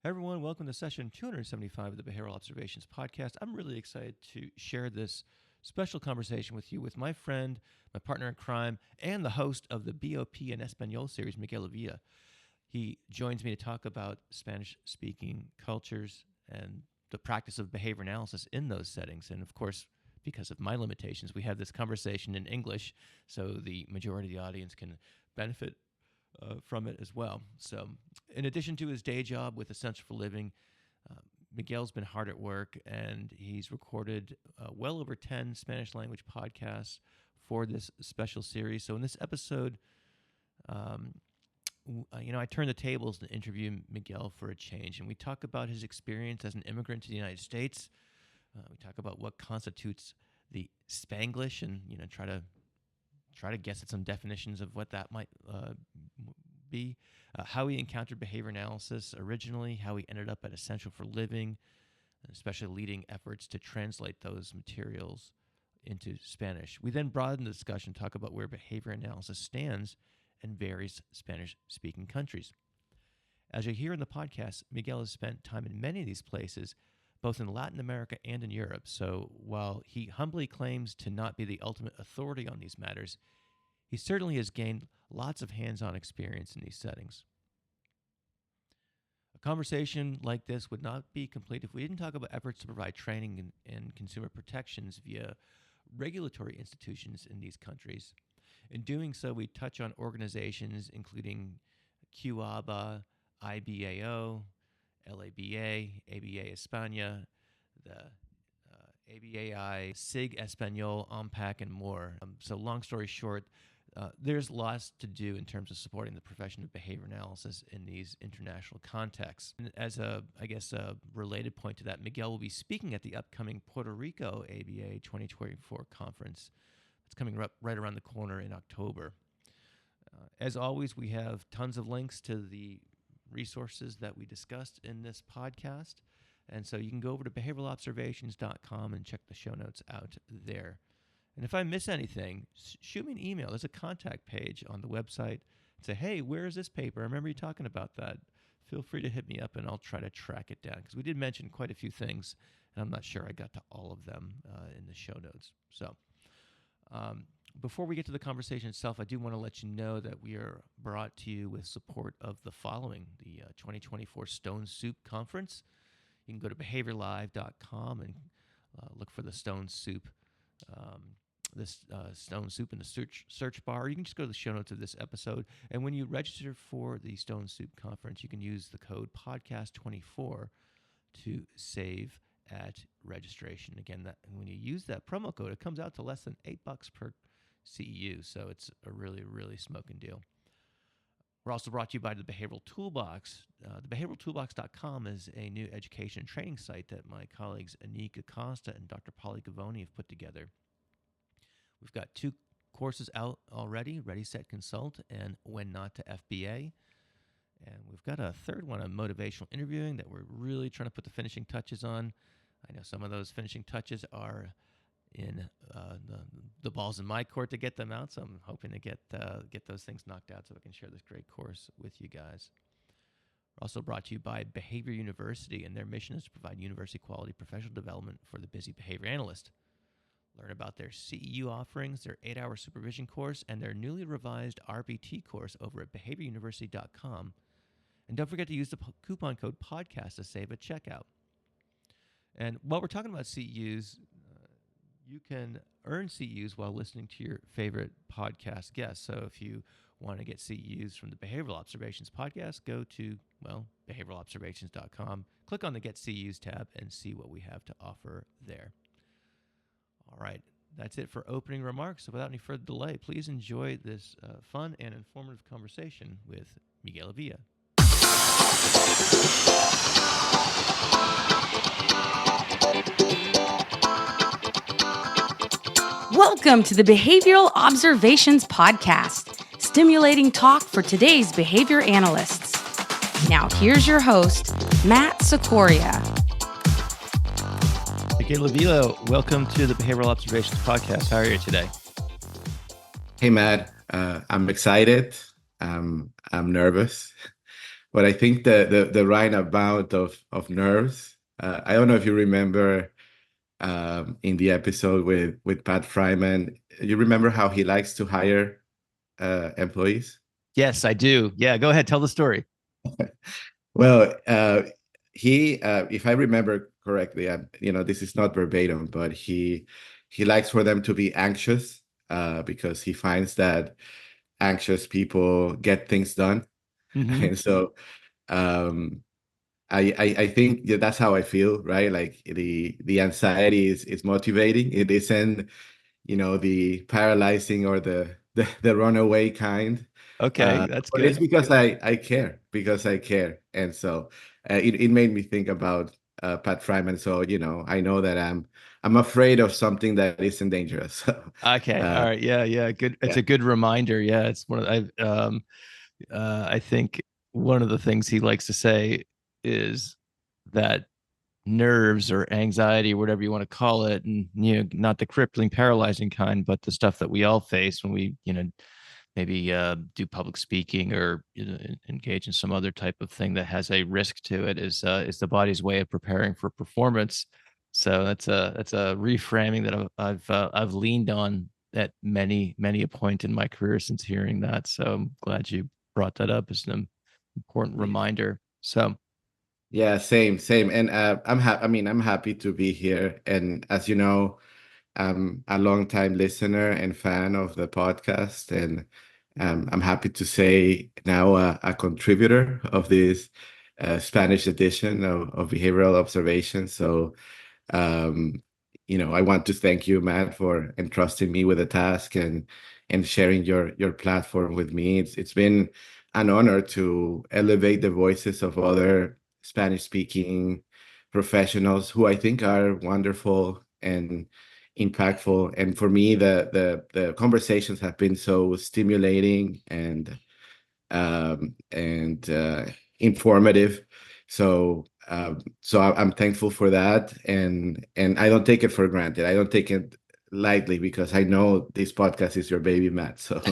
Hey everyone, welcome to session 275 of the Behavioral Observations podcast. I'm really excited to share this special conversation with you with my friend, my partner in crime, and the host of the BOP and Español series, Miguel Avila. He joins me to talk about Spanish-speaking cultures and the practice of behavior analysis in those settings. And of course, because of my limitations, we have this conversation in English, so the majority of the audience can benefit from it as well. So, in addition to his day job with Essential for Living, Miguel's been hard at work, and he's recorded well over 10 Spanish language podcasts for this special series. So, in this episode, I turn the tables to interview Miguel for a change, and we talk about his experience as an immigrant to the United States. We talk about what constitutes the Spanglish, and try to guess at some definitions of what that might be, how he encountered behavior analysis originally, how he ended up at Essential for Living, especially leading efforts to translate those materials into Spanish. We then broaden the discussion, talk about where behavior analysis stands in various Spanish-speaking countries. As you hear in the podcast, Miguel has spent time in many of these places, both in Latin America and in Europe. So while he humbly claims to not be the ultimate authority on these matters, he certainly has gained lots of hands-on experience in these settings. A conversation like this would not be complete if we didn't talk about efforts to provide training and consumer protections via regulatory institutions in these countries. In doing so, we touch on organizations including QABA, IBAO, LABA, ABA España, the ABAI, SIG Español, AMPAC, and more. So long story short, there's lots to do in terms of supporting the profession of behavior analysis in these international contexts. And as a related point to that, Miguel will be speaking at the upcoming Puerto Rico ABA 2024 conference. It's coming right around the corner in October. As always, we have tons of links to the resources that we discussed in this podcast. And so you can go over to behavioralobservations.com and check the show notes out there. And if I miss anything, shoot me an email. There's a contact page on the website. Say, hey, where is this paper? I remember you talking about that. Feel free to hit me up and I'll try to track it down, because we did mention quite a few things, and I'm not sure I got to all of them in the show notes. So before we get to the conversation itself, I do want to let you know that we are brought to you with support of the following: the 2024 Stone Soup Conference. You can go to behaviorlive.com and look for the Stone Soup, Stone Soup in the search bar. You can just go to the show notes of this episode, and when you register for the Stone Soup Conference, you can use the code podcast24 to save at registration. Again, when you use that promo code, it comes out to less than $8 per CEU, so it's a really, really smoking deal. We're also brought to you by the Behavioral Toolbox. TheBehavioralToolbox.com is a new education and training site that my colleagues Anik Acosta and Dr. Polly Gavoni have put together. We've got 2 courses out already: Ready, Set, Consult and When Not to FBA. And we've got a third one on motivational interviewing that we're really trying to put the finishing touches on. I know some of those finishing touches are in the ball's in my court to get them out, so I'm hoping to get those things knocked out so I can share this great course with you guys. We're also brought to you by Behavior University, and their mission is to provide university-quality professional development for the busy behavior analyst. Learn about their CEU offerings, their 8-hour supervision course, and their newly revised RBT course over at behavioruniversity.com. And don't forget to use the coupon code PODCAST to save at checkout. And while we're talking about CEUs, you can earn CEUs while listening to your favorite podcast guests. So if you want to get CEUs from the Behavioral Observations podcast, go to, behavioralobservations.com, click on the Get CEUs tab, and see what we have to offer there. All right, that's it for opening remarks. So without any further delay, please enjoy this fun and informative conversation with Miguel Avila. Welcome to the Behavioral Observations Podcast, stimulating talk for today's behavior analysts. Now here's your host, Matt Sikoria. Miguel Avila, welcome to the Behavioral Observations Podcast. How are you today? Hey, Matt. I'm excited. I'm nervous. but I think the right amount of nerves. I don't know if you remember in the episode with Pat Fryman. You remember how he likes to hire employees? Yes, I do. Yeah, go ahead, tell the story. Well, if I remember correctly, this is not verbatim, but he likes for them to be anxious because he finds that anxious people get things done. Mm-hmm. And so um, I think that's how I feel, right? Like the anxiety is motivating. It isn't, the paralyzing or the runaway kind. Okay, that's But it's good. because I care, because I care. And so it made me think about Pat Fryman. So, I know that I'm afraid of something that isn't dangerous. So, Okay, all right, yeah, yeah, good. It's yeah. a good reminder. Yeah, it's one of I think one of the things he likes to say is that nerves or anxiety, whatever you want to call it, and not the crippling, paralyzing kind, but the stuff that we all face when we, maybe do public speaking or engage in some other type of thing that has a risk to it, is the body's way of preparing for performance. So that's a reframing that I've leaned on at many a point in my career since hearing that. So I'm glad you brought that up as an important reminder. So Yeah, same. And I'm happy to be here. And as you know, I'm a longtime listener and fan of the podcast, and I'm happy to say now a contributor of this Spanish edition of Behavioral Observation. So um, I want to thank you, Matt, for entrusting me with the task and sharing your platform with me. It's been an honor to elevate the voices of other Spanish speaking professionals who I think are wonderful and impactful. And for me, the conversations have been so stimulating and informative. So I'm thankful for that, and I don't take it for granted. I don't take it lightly because I know this podcast is your baby, Matt. So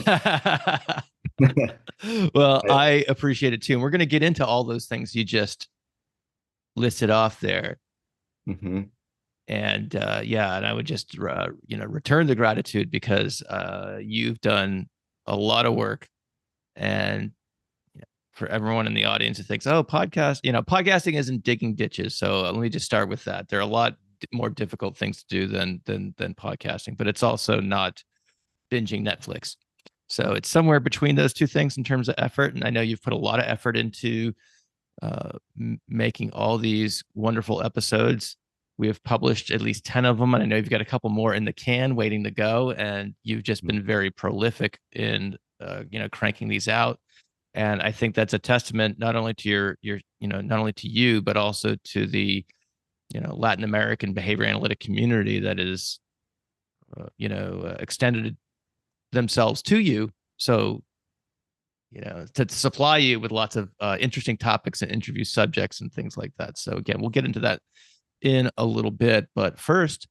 well, I appreciate it too. And we're going to get into all those things you just listed off there. Mhm. And yeah, and I would just return the gratitude because you've done a lot of work. And for everyone in the audience who thinks, oh, podcasting isn't digging ditches. So let me just start with that. There are a lot more difficult things to do than podcasting, but it's also not binging Netflix. So it's somewhere between those two things in terms of effort. And I know you've put a lot of effort into making all these wonderful episodes. We have published at least 10 of them, and I know you've got a couple more in the can waiting to go. And you've just been very prolific in cranking these out. And I think that's a testament not only to your not only to you, but also to the Latin American behavior analytic community that is extended themselves to you. So to supply you with lots of interesting topics and interview subjects and things like that. So again, we'll get into that in a little bit, but first,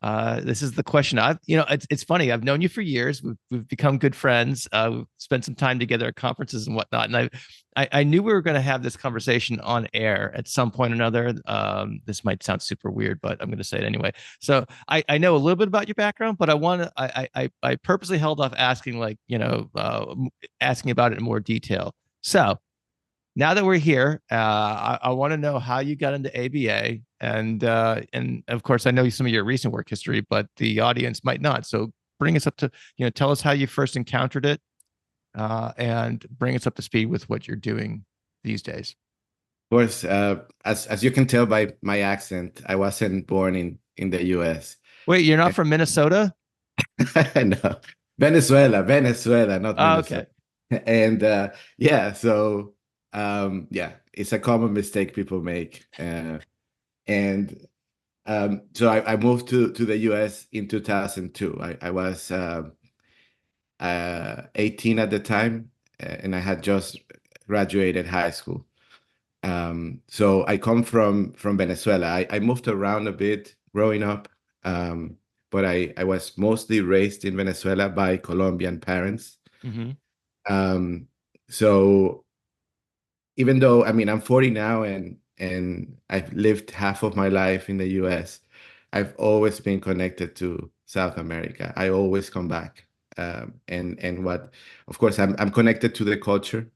this is the question. It's funny. I've known you for years. We've become good friends. We've spent some time together at conferences and whatnot. And I knew we were going to have this conversation on air at some point or another. This might sound super weird, but I'm going to say it anyway. So I know a little bit about your background, but I purposely held off asking asking about it in more detail. So now that we're here, I want to know how you got into ABA, and of course, I know some of your recent work history, but the audience might not. So bring us up to tell us how you first encountered it, and bring us up to speed with what you're doing these days. Of course, as you can tell by my accent, I wasn't born in the U.S. Wait, you're not from Minnesota? No, Venezuela, not Oh, Minnesota. okay. And yeah, so yeah, it's a common mistake people make. And so I moved to the US in 2002. I was 18 at the time, and I had just graduated high school. So I come from Venezuela. I moved around a bit growing up, but I was mostly raised in Venezuela by Colombian parents. Mm-hmm. Um, so even though, I mean, I'm 40 now, and I've lived half of my life in the US, I've always been connected to South America. I always come back. And what, of course, I'm connected to the culture.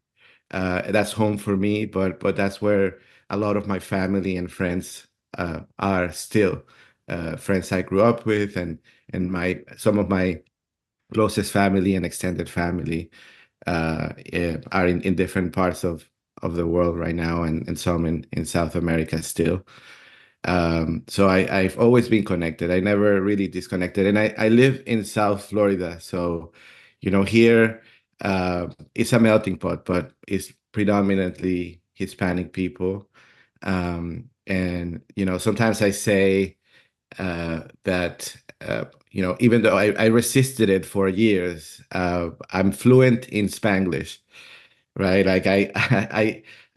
That's home for me, but that's where a lot of my family and friends are still. Friends I grew up with, and my some of my closest family and extended family are in different parts of the world right now, and some in South America still. So I've always been connected. I never really disconnected. And I live in South Florida. So, here it's a melting pot, but it's predominantly Hispanic people. And, sometimes I say that, even though I resisted it for years, I'm fluent in Spanglish, right? Like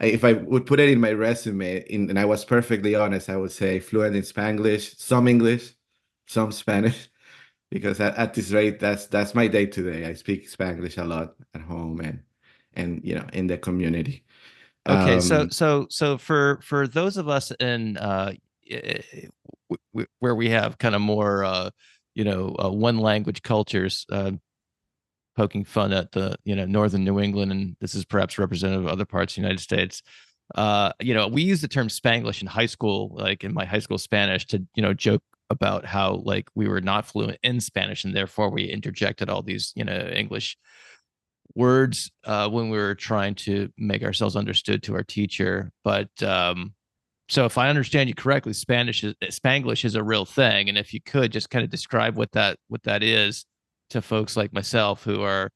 if I would put it in my resume, and I was perfectly honest, I would say fluent in Spanglish, some English, some Spanish, because at this rate, that's my day to day. I speak Spanglish a lot at home, and in the community. Okay, so Um, for those of us in where we have kind of more one language cultures, poking fun at the northern New England, and this is perhaps representative of other parts of the United States. We use the term Spanglish in high school, like in my high school Spanish, to joke about how like we were not fluent in Spanish and therefore we interjected all these English words when we were trying to make ourselves understood to our teacher. But so if I understand you correctly, Spanglish is a real thing, and if you could just kind of describe what that is to folks like myself who are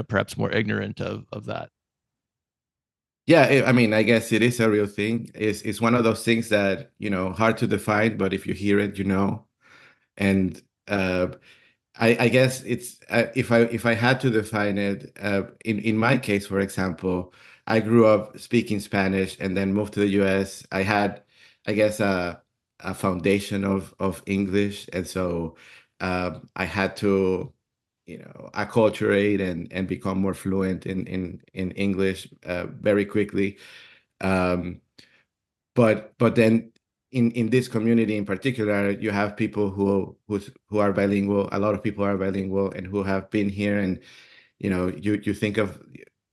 perhaps more ignorant of that. yeah, I mean, I guess it is a real thing. It's one of those things that, hard to define, but if you hear it, you know. And I guess it's if I had to define it, in my case, for example, I grew up speaking Spanish and then moved to the US. I had, I guess, a foundation of English, and so I had to, acculturate and become more fluent in English very quickly. Um, but then in this community in particular, you have people who are bilingual. A lot of people are bilingual and who have been here, and you think of,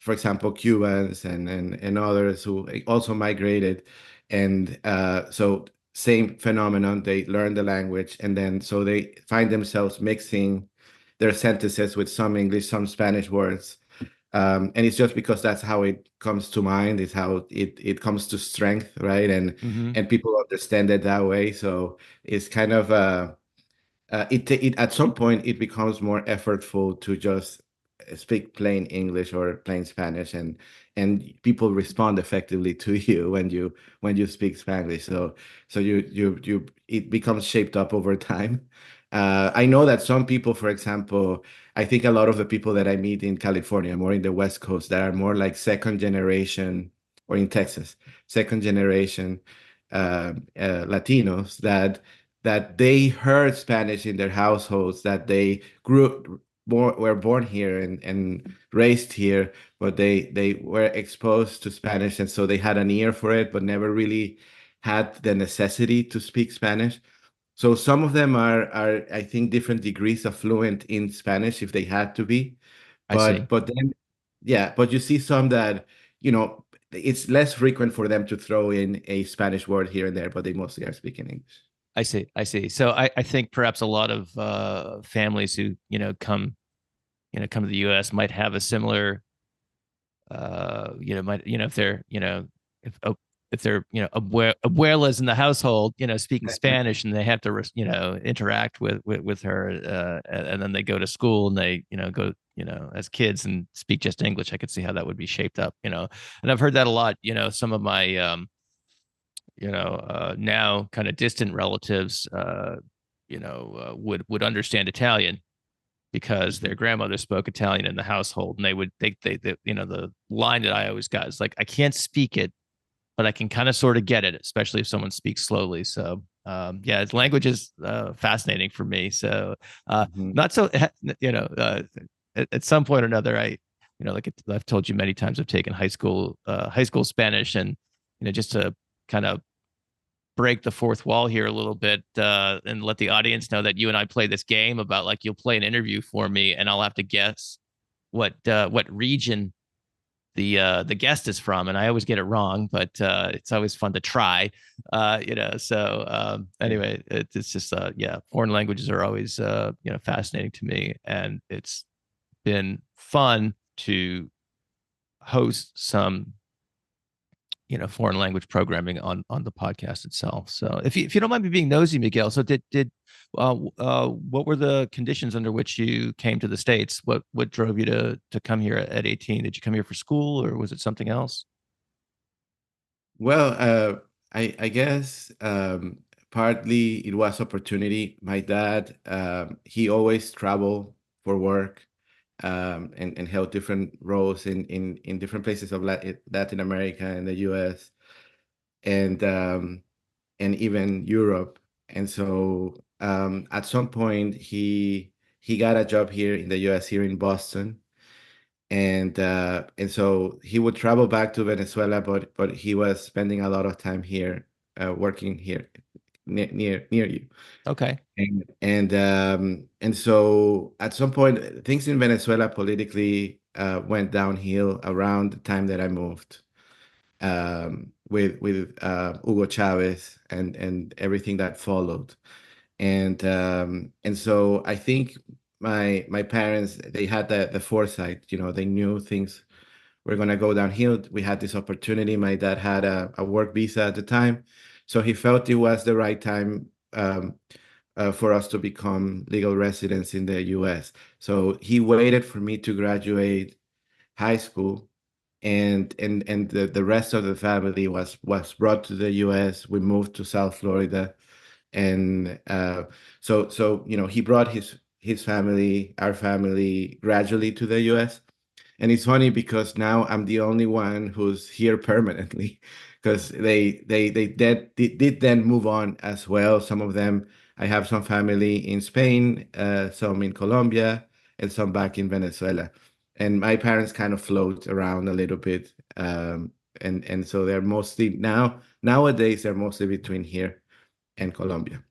for example, Cubans and others who also migrated, and so same phenomenon. They learn the language, and then so they find themselves mixing their sentences with some English, some Spanish words, and it's just because that's how it comes to mind. It's how it comes to strength, right? And Mm-hmm. and people understand it that way. So it's kind of it at some point it becomes more effortful to just speak plain English or plain Spanish, and people respond effectively to you when you speak Spanish. So you it becomes shaped up over time. I know that some people, for example, I think a lot of the people that I meet in California, more in the West Coast, that are more like second generation, or in Texas, second generation Latinos, that they heard Spanish in their households, that they were born here and raised here, but they were exposed to Spanish, and so they had an ear for it, but never really had the necessity to speak Spanish. So some of them are I think different degrees of fluent in Spanish if they had to be, I see. but then yeah, but you see some that it's less frequent for them to throw in a Spanish word here and there, but they mostly are speaking English. I see. I see. So I think perhaps a lot of families who come to the U.S. might have a similar might if they're if oh, if they're abuelas in the household speaking Spanish, and they have to interact with her, and then they go to school and they go as kids and speak just English. I could see how that would be shaped up, and I've heard that a lot. Some of my now kind of distant relatives would understand Italian because their grandmother spoke Italian in the household, and they the line that I always got is like, I can't speak it, but I can kind of sort of get it, especially if someone speaks slowly. So yeah, language is fascinating for me. So Mhm. not so at some point or another, like I've told you many times, I've taken high school Spanish, and just to kind of break the fourth wall here a little bit, and let the audience know that you and I play this game about, like, you'll play an interview for me and I'll have to guess what region the guest is from, and I always get it wrong, but it's always fun to try. So anyway, it's just yeah, foreign languages are always fascinating to me, and it's been fun to host some foreign language programming on the podcast itself. So if you don't mind me being nosy, Miguel, so did what were the conditions under which you came to the States? What drove you to come here at 18? Did you come here for school, or was it something else? Well, I guess partly it was opportunity. My dad, he always traveled for work, and held different roles in different places of Latin America and the US, and even Europe. And so at some point he got a job here in the US, here in Boston. And so he would travel back to Venezuela, but he was spending a lot of time here, working here near you. Okay. And so at some point things in Venezuela politically went downhill around the time that I moved, with Hugo Chavez and everything that followed. And so I think my parents, they had the foresight, they knew things were going to go downhill. We had this opportunity. My dad had a work visa at the time, so he felt it was the right time, for us to become legal residents in the US. So he waited for me to graduate high school, and the rest of the family was brought to the US. We moved to South Florida, and so he brought his family, our family, gradually to the US. And it's funny because now I'm the only one who's here permanently, because they did then move on as well. Some of them, I have some family in Spain, some in Colombia, and some back in Venezuela. And my parents kind of float around a little bit, and so they're mostly nowadays they're mostly between here and Colombia.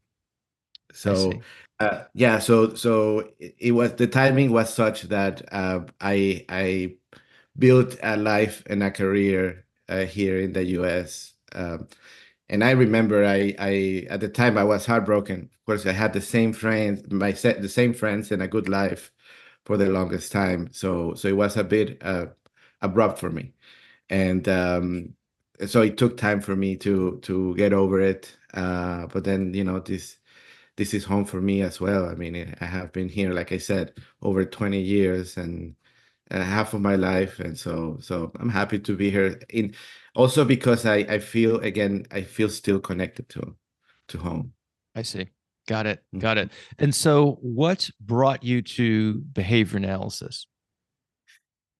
I So see. yeah, so it was, the timing was such that I built a life and a career here in the US. And I remember I at the time I was heartbroken. Of course, I had the same friends, the same friends and a good life for the longest time. So it was a bit abrupt for me. And so it took time for me to get over it. But then, this is home for me as well. I mean, I have been here, like I said, over 20 years, and half of my life. And so I'm happy to be here, in also because I feel still connected to home. I see. Got it. Got Mhm. it. And so what brought you to behavior analysis?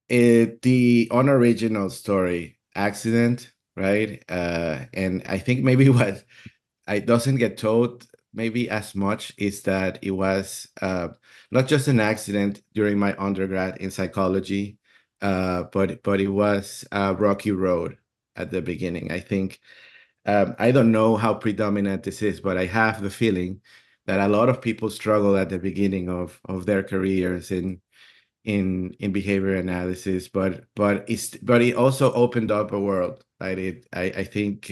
The unoriginal story, accident, right? And I think maybe what I doesn't get told maybe as much is that it was not just an accident during my undergrad in psychology, but it was a rocky road at the beginning. I think, I don't know how predominant this is, but I have the feeling that a lot of people struggle at the beginning of their careers in behavior analysis, but it also opened up a world, right? I think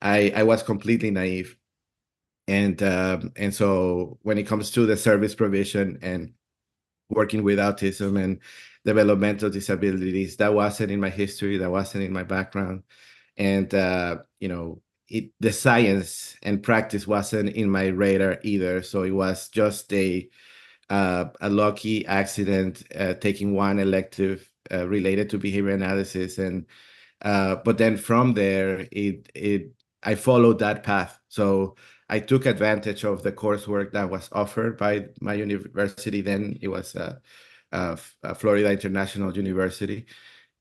I was completely naive, and so when it comes to the service provision and working with autism and developmental disabilities, that wasn't in my history, that wasn't in my background. And the science and practice wasn't in my radar either. So it was just a lucky accident, taking one elective related to behavior analysis. And but then from there, it I followed that path. So I took advantage of the coursework that was offered by my university. Then it was Florida International University.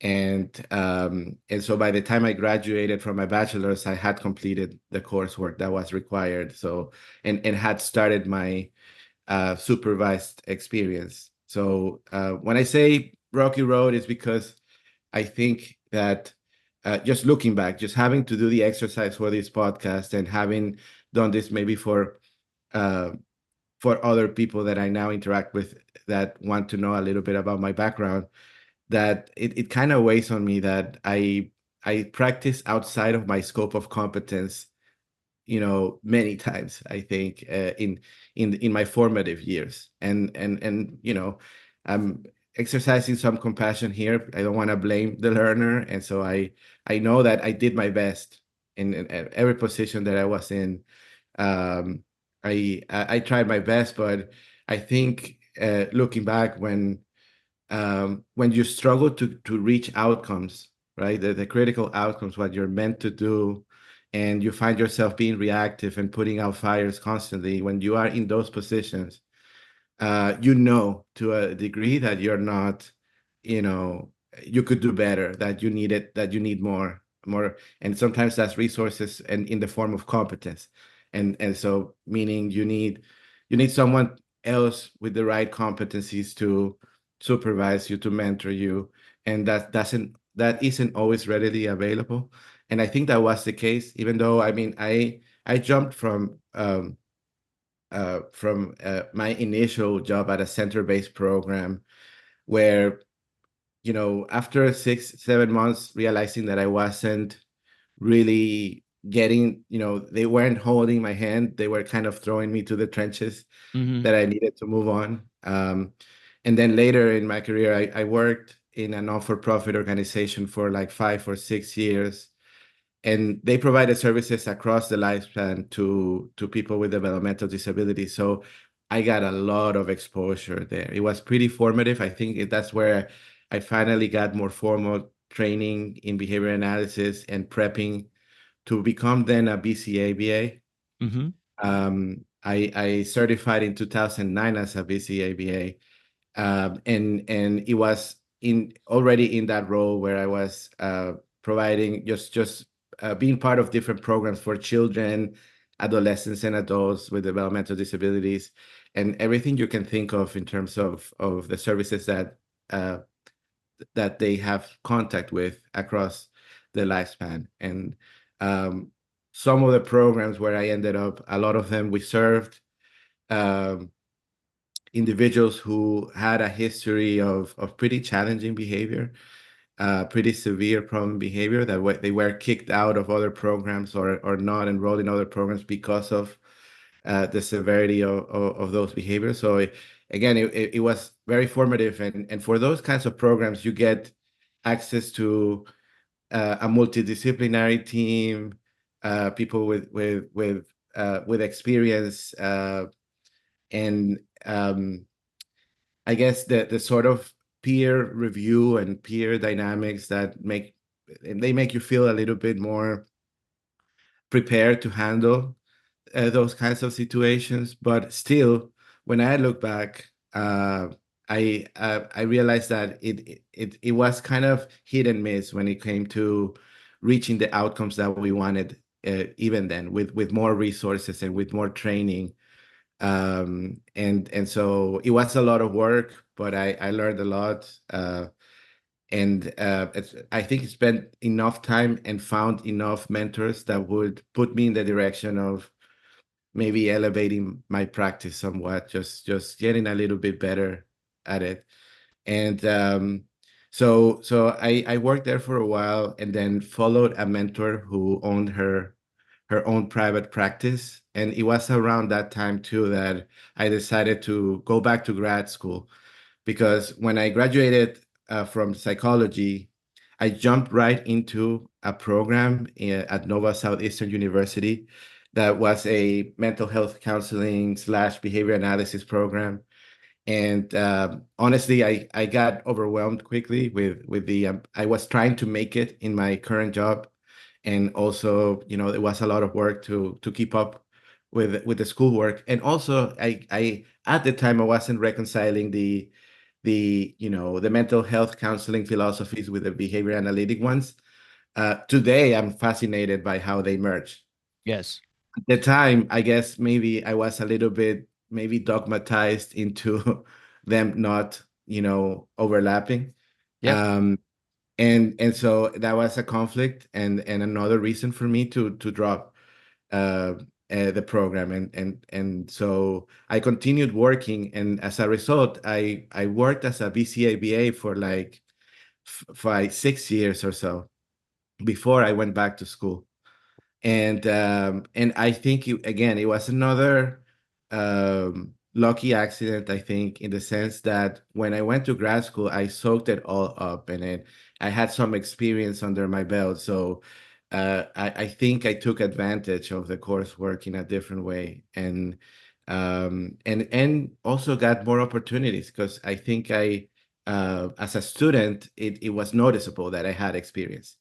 And so by the time I graduated from my bachelor's, I had completed the coursework that was required. So and had started my supervised experience. So when I say rocky road is because I think that just looking back, just having to do the exercise for this podcast and having done this maybe uh, for other people that I now interact with that want to know a little bit about my background, that it kind of weighs on me that I practice outside of my scope of competence, many times, I think, in my formative years. And I'm exercising some compassion here. I don't want to blame the learner. And so I know that I did my best in every position that I was in. um, I tried my best, but I think, looking back, when you struggle to reach outcomes, right, the critical outcomes, what you're meant to do, and you find yourself being reactive and putting out fires constantly, when you are in those positions, to a degree that you're not, you know, you could do better, that you need it, that you need more, and sometimes that's resources and in the form of competence, and so meaning you need someone else with the right competencies to supervise you, to mentor you, and that isn't always readily available. And I think that was the case, even though, I mean, I jumped from my initial job at a center-based program where, after 6 7 months, realizing that I wasn't really getting, they weren't holding my hand, they were kind of throwing me to the trenches, Mm-hmm. that I needed to move on. And then later in my career, I worked in a non-for-profit organization for like 5 or 6 years, and they provided services across the lifespan to people with developmental disabilities. So I got a lot of exposure there. It was pretty formative. I think that's where I finally got more formal training in behavior analysis and prepping to become then a BCABA. Mm-hmm. I certified in 2009 as a BCABA, and it was in already in that role where I was providing just being part of different programs for children, adolescents, and adults with developmental disabilities, and everything you can think of in terms of the services uh, that they have contact with across the lifespan. And um, some of the programs where I ended up, a lot of them we served um, individuals who had a history of pretty challenging behavior, pretty severe problem behavior, that they were kicked out of other programs, or not enrolled in other programs because of the severity of those behaviors. So again, it was very formative. And for those kinds of programs, you get access to a multidisciplinary team, people with experience, and I guess the sort of peer review and peer dynamics that make you feel a little bit more prepared to handle those kinds of situations. But still, when I look back, I realized that it was kind of hit and miss when it came to reaching the outcomes that we wanted, even then, with more resources and with more training. And so it was a lot of work, but I learned a lot. And I think spent enough time and found enough mentors that would put me in the direction of maybe elevating my practice somewhat, just getting a little bit better at it. And so I worked there for a while, and then followed a mentor who owned her own private practice. And it was around that time too that I decided to go back to grad school, because when I graduated from psychology, I jumped right into a program at Nova Southeastern University that was a mental health counseling / behavior analysis program. And honestly, I got overwhelmed quickly with the I was trying to make it in my current job, and also, it was a lot of work to keep up with the schoolwork. And also, I at the time I wasn't reconciling the mental health counseling philosophies with the behavior analytic ones. Today, I'm fascinated by how they merge. Yes. At the time, I guess maybe I was a little bit maybe dogmatized into them not, overlapping. Yep. And so that was a conflict and another reason for me to drop uh, the program, and so I continued working, and as a result, I worked as a BCABA for like 6 years or so before I went back to school. And I think again it was another lucky accident. I think in the sense that when I went to grad school, I soaked it all up, and I had some experience under my belt. So I think I took advantage of the coursework in a different way, and also got more opportunities because I think as a student it was noticeable that I had experience,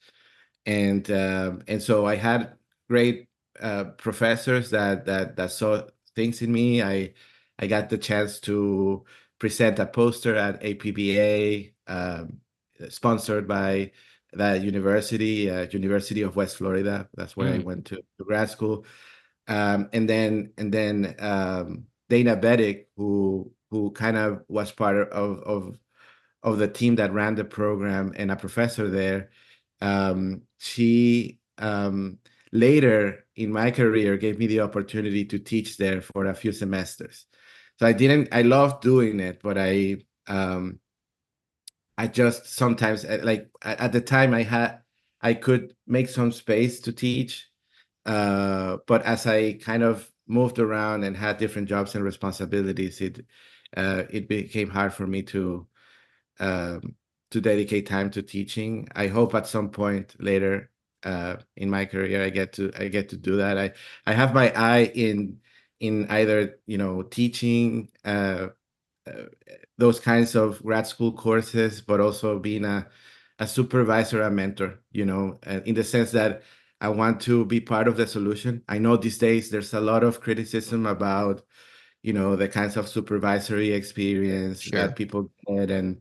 and so I had great professors that saw things in me. I got the chance to present a poster at APBA, sponsored by that university, University of West Florida. That's where I Mm. went to grad school. And then Dana Beddick, who kind of was part of the team that ran the program and a professor there. She later in my career gave me the opportunity to teach there for a few semesters. So I loved doing it, but I just sometimes like at the time I could make some space to teach. But as I kind of moved around and had different jobs and responsibilities, it became hard for me um, to dedicate time to teaching. I hope at some point later in my career I get to do that. I have my eye in either teaching uh, those kinds of grad school courses, but also being a supervisor, a mentor. In the sense that I want to be part of the solution. I know these days there's a lot of criticism about the kinds of supervisory experience that Sure. people get, and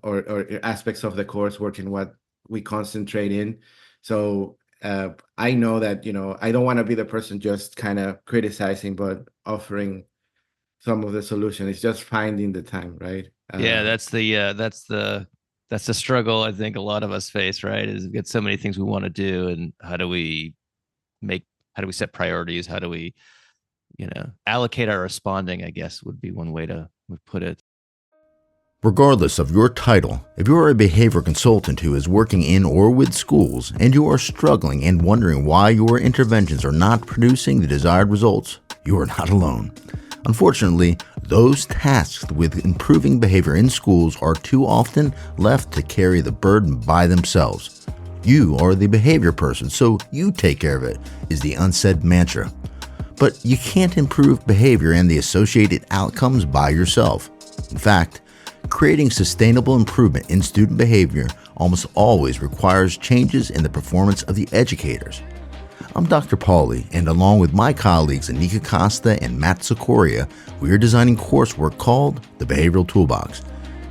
or aspects of the coursework and what we concentrate in. So I know that I don't want to be the person just kind of criticizing, but offering some of the solution. It's just finding the time, right? Yeah, that's the struggle I think a lot of us face, right? Is we've got so many things we want to do, and make how do we set priorities? How do we, allocate our responding, I guess would be one way to would put it. Regardless of your title, if you are a behavior consultant who is working in or with schools and you are struggling and wondering why your interventions are not producing the desired results, you are not alone. Unfortunately, those tasked with improving behavior in schools are too often left to carry the burden by themselves. You are the behavior person, so you take care of it, is the unsaid mantra. But you can't improve behavior and the associated outcomes by yourself. In fact, creating sustainable improvement in student behavior almost always requires changes in the performance of the educators. I'm Dr. Pauly, and along with my colleagues Anika Costa and Matt Sikoria, we are designing coursework called the Behavioral Toolbox.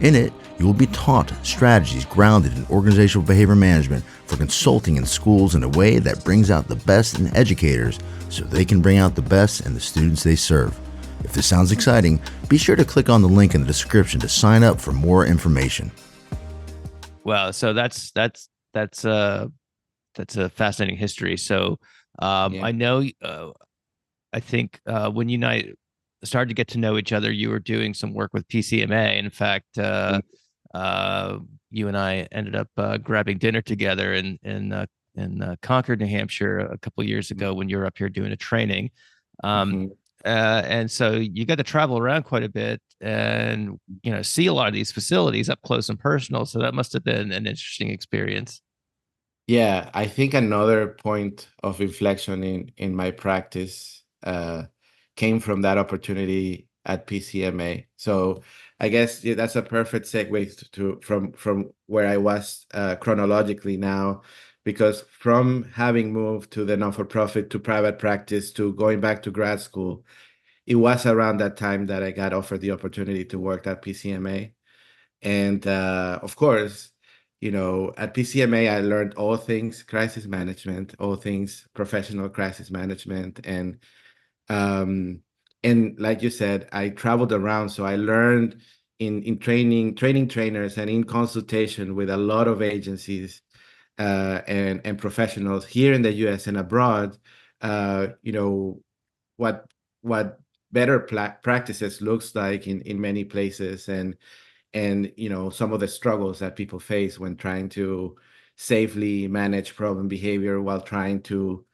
In it, you will be taught strategies grounded in organizational behavior management for consulting in schools in a way that brings out the best in educators so they can bring out the best in the students they serve. If this sounds exciting, be sure to click on the link in the description to sign up for more information. Wow, so that's a fascinating history. So Yeah. I know, I think when you and I started to get to know each other, you were doing some work with PCMA. In fact, you and I ended up grabbing dinner together in Concord, New Hampshire, a couple of years ago when you were up here doing a training. Um, Mhm. and so you got to travel around quite a bit and see a lot of these facilities up close and personal. So that must have been an interesting experience. Yeah, I think another point of inflection in my practice came from that opportunity at PCMA. So I guess yeah, that's a perfect segue from where I was chronologically now, because from having moved to the non-for-profit to private practice to going back to grad school, it was around that time that I got offered the opportunity to work at PCMA. And of course, at PCMA, I learned all things crisis management, all things professional crisis management, um, and like you said, I traveled around, so I learned in training trainers and in consultation with a lot of agencies and professionals here in the U.S. and abroad, you know, what what better practices looks like in many places, and you know, some of the struggles that people face when trying to safely manage problem behavior while trying to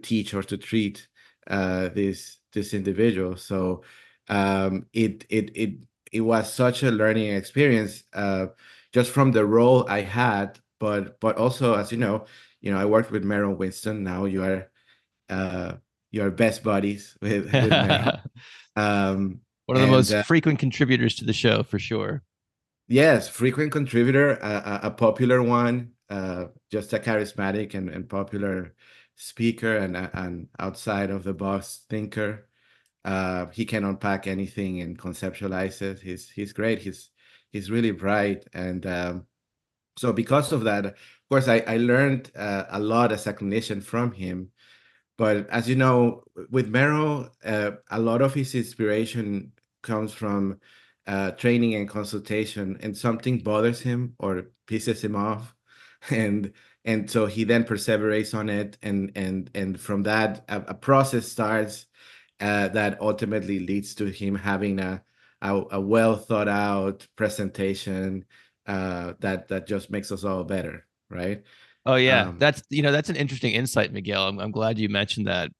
teach or to treat this individual. So it was such a learning experience, just from the role I had, but also, as you know, I worked with Merrill Winston. Now uh, you are best buddies with Merrill. Um, One of the and most frequent contributors to the show, for sure. Yes, frequent contributor, a popular one, just a charismatic and popular speaker, and an outside of the box thinker. He can unpack anything and conceptualize it. He's great. He's really bright, and so because of that, of course, I learned a lot as a clinician from him. But as you know, with Merrill, a lot of his inspiration comes from training and consultation, and something bothers him or pisses him off, and so he then perseveres on it, and from that a process starts that ultimately leads to him having a well thought out presentation that just makes us all better, right? Oh yeah, Um, that's an interesting insight, Miguel. I'm glad you mentioned that,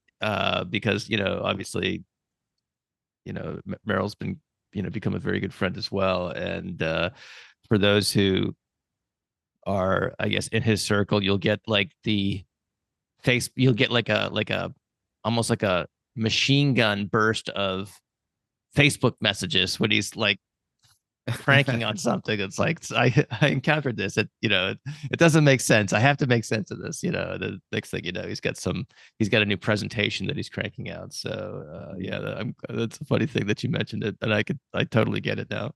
because obviously Meryl's been become a very good friend as well, and for those who are, I guess, in his circle, you'll get like you'll get like a almost like a machine gun burst of Facebook messages when he's like cranking on something. It's like I encountered this. It doesn't make sense. I have to make sense of this. The next thing you know, he's got a new presentation that he's cranking out. So yeah, that's a funny thing that you mentioned it, and I totally get it now.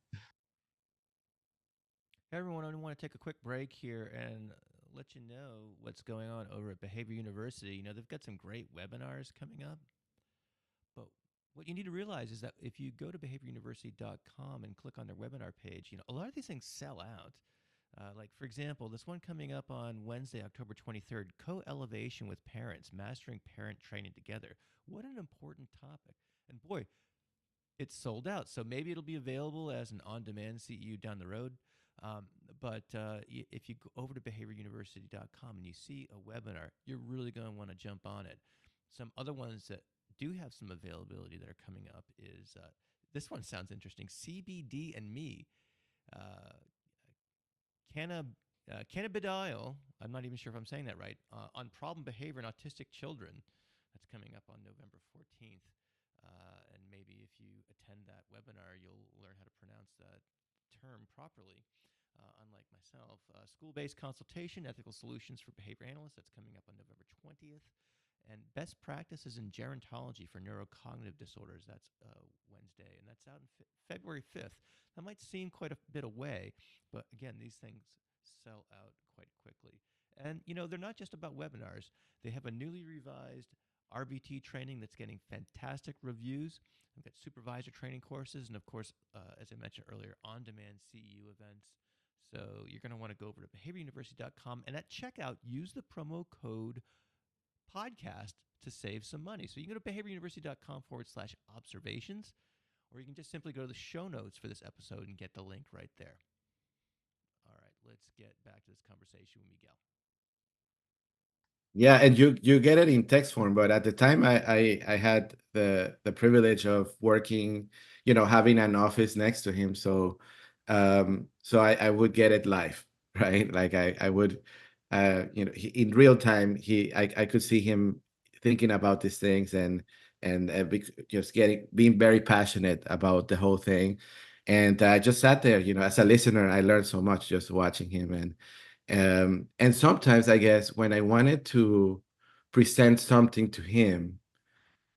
Hey everyone, I want to take a quick break here and let you know what's going on over at Behavior University. They've got some great webinars coming up. But what you need to realize is that if you go to behavioruniversity.com and click on their webinar page, a lot of these things sell out. Like, for example, this one coming up on Wednesday, October 23rd, Co-Elevation with Parents, Mastering Parent Training Together. What an important topic. And boy, it's sold out. So maybe it'll be available as an on-demand CEU down the road. But if you go over to behavioruniversity.com and you see a webinar, you're really going to want to jump on it. Some other ones that do have some availability that are coming up is this one sounds interesting. CBD and Me, cannabidiol. I'm not even sure if I'm saying that right. On problem behavior in autistic children. That's coming up on November 14th. And maybe if you attend that webinar, you'll learn how to pronounce that term properly. Unlike myself, school-based consultation, ethical solutions for behavior analysts. That's coming up on November 20th. And best practices in gerontology for neurocognitive disorders. That's Wednesday, and that's out on February 5th. That might seem quite a bit away, but again, these things sell out quite quickly. And they're not just about webinars. They have a newly revised RBT training that's getting fantastic reviews. We've got supervisor training courses, and of course, as I mentioned earlier, on-demand CEU events. So you're going to want to go over to behavioruniversity.com, and at checkout, use the promo code podcast to save some money. So you can go to behavioruniversity.com/observations, or you can just simply go to the show notes for this episode and get the link right there. All right, let's get back to this conversation with Miguel. Yeah, and you get it in text form, but at the time I had the privilege of working, having an office next to him. So I would get it live, right? Like I would in real time I could see him thinking about these things, and just being very passionate about the whole thing. And I just sat there, as a listener. I learned so much just watching him. And sometimes, I guess, when I wanted to present something to him,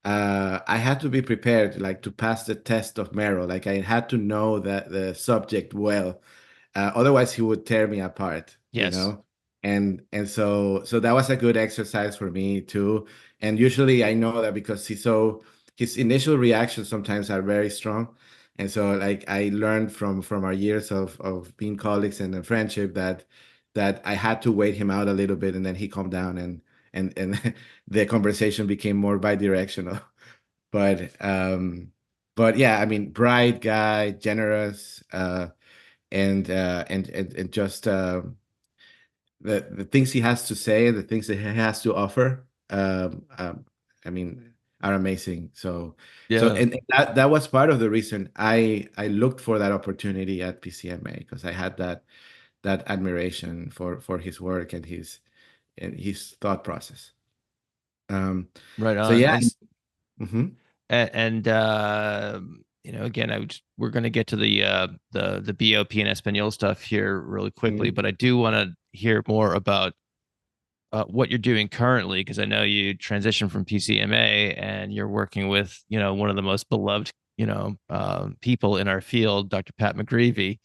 I had to be prepared, like, to pass the test of Merrill. Like, I had to know that the subject well. Otherwise, he would tear me apart, Yes. And so that was a good exercise for me too. And usually I know that because his initial reactions sometimes are very strong. And so like I learned from our years of being colleagues and a friendship that I had to wait him out a little bit, and then he calmed down, and the conversation became more bi-directional. But but yeah, I mean, bright guy, generous, and just the things he has to say, the things that he has to offer, I mean, are amazing. So Yeah. and that was part of the reason I looked for that opportunity at PCMA, because I had that admiration for his work and his thought process. Right So on. yeah. And Mhm. and again, we're going to get to the BOP and Espanol stuff here really quickly, Mhm. but I do want to hear more about what you're doing currently, because I know you transitioned from PCMA and you're working with one of the most beloved people in our field, Dr. Pat McGreevy,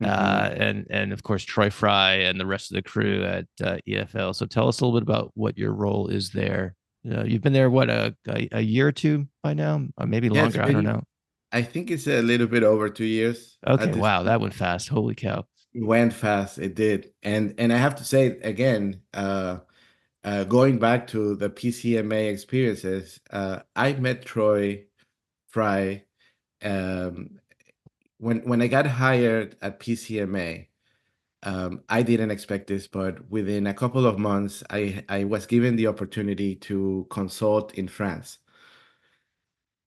Mhm. and of course Troy Fry and the rest of the crew at EFL. So tell us a little bit about what your role is there. You've been there what a year or two by now, or maybe Yeah, it's longer. I don't been, know. I think it's a little bit over 2 years at Okay, this wow, point. that went fast. Holy cow. It went fast, it did. And I have to say again, going back to the PCMA experiences, I met Troy Fry um, when I got hired at PCMA. I didn't expect this, but within a couple of months, I was given the opportunity to consult in France.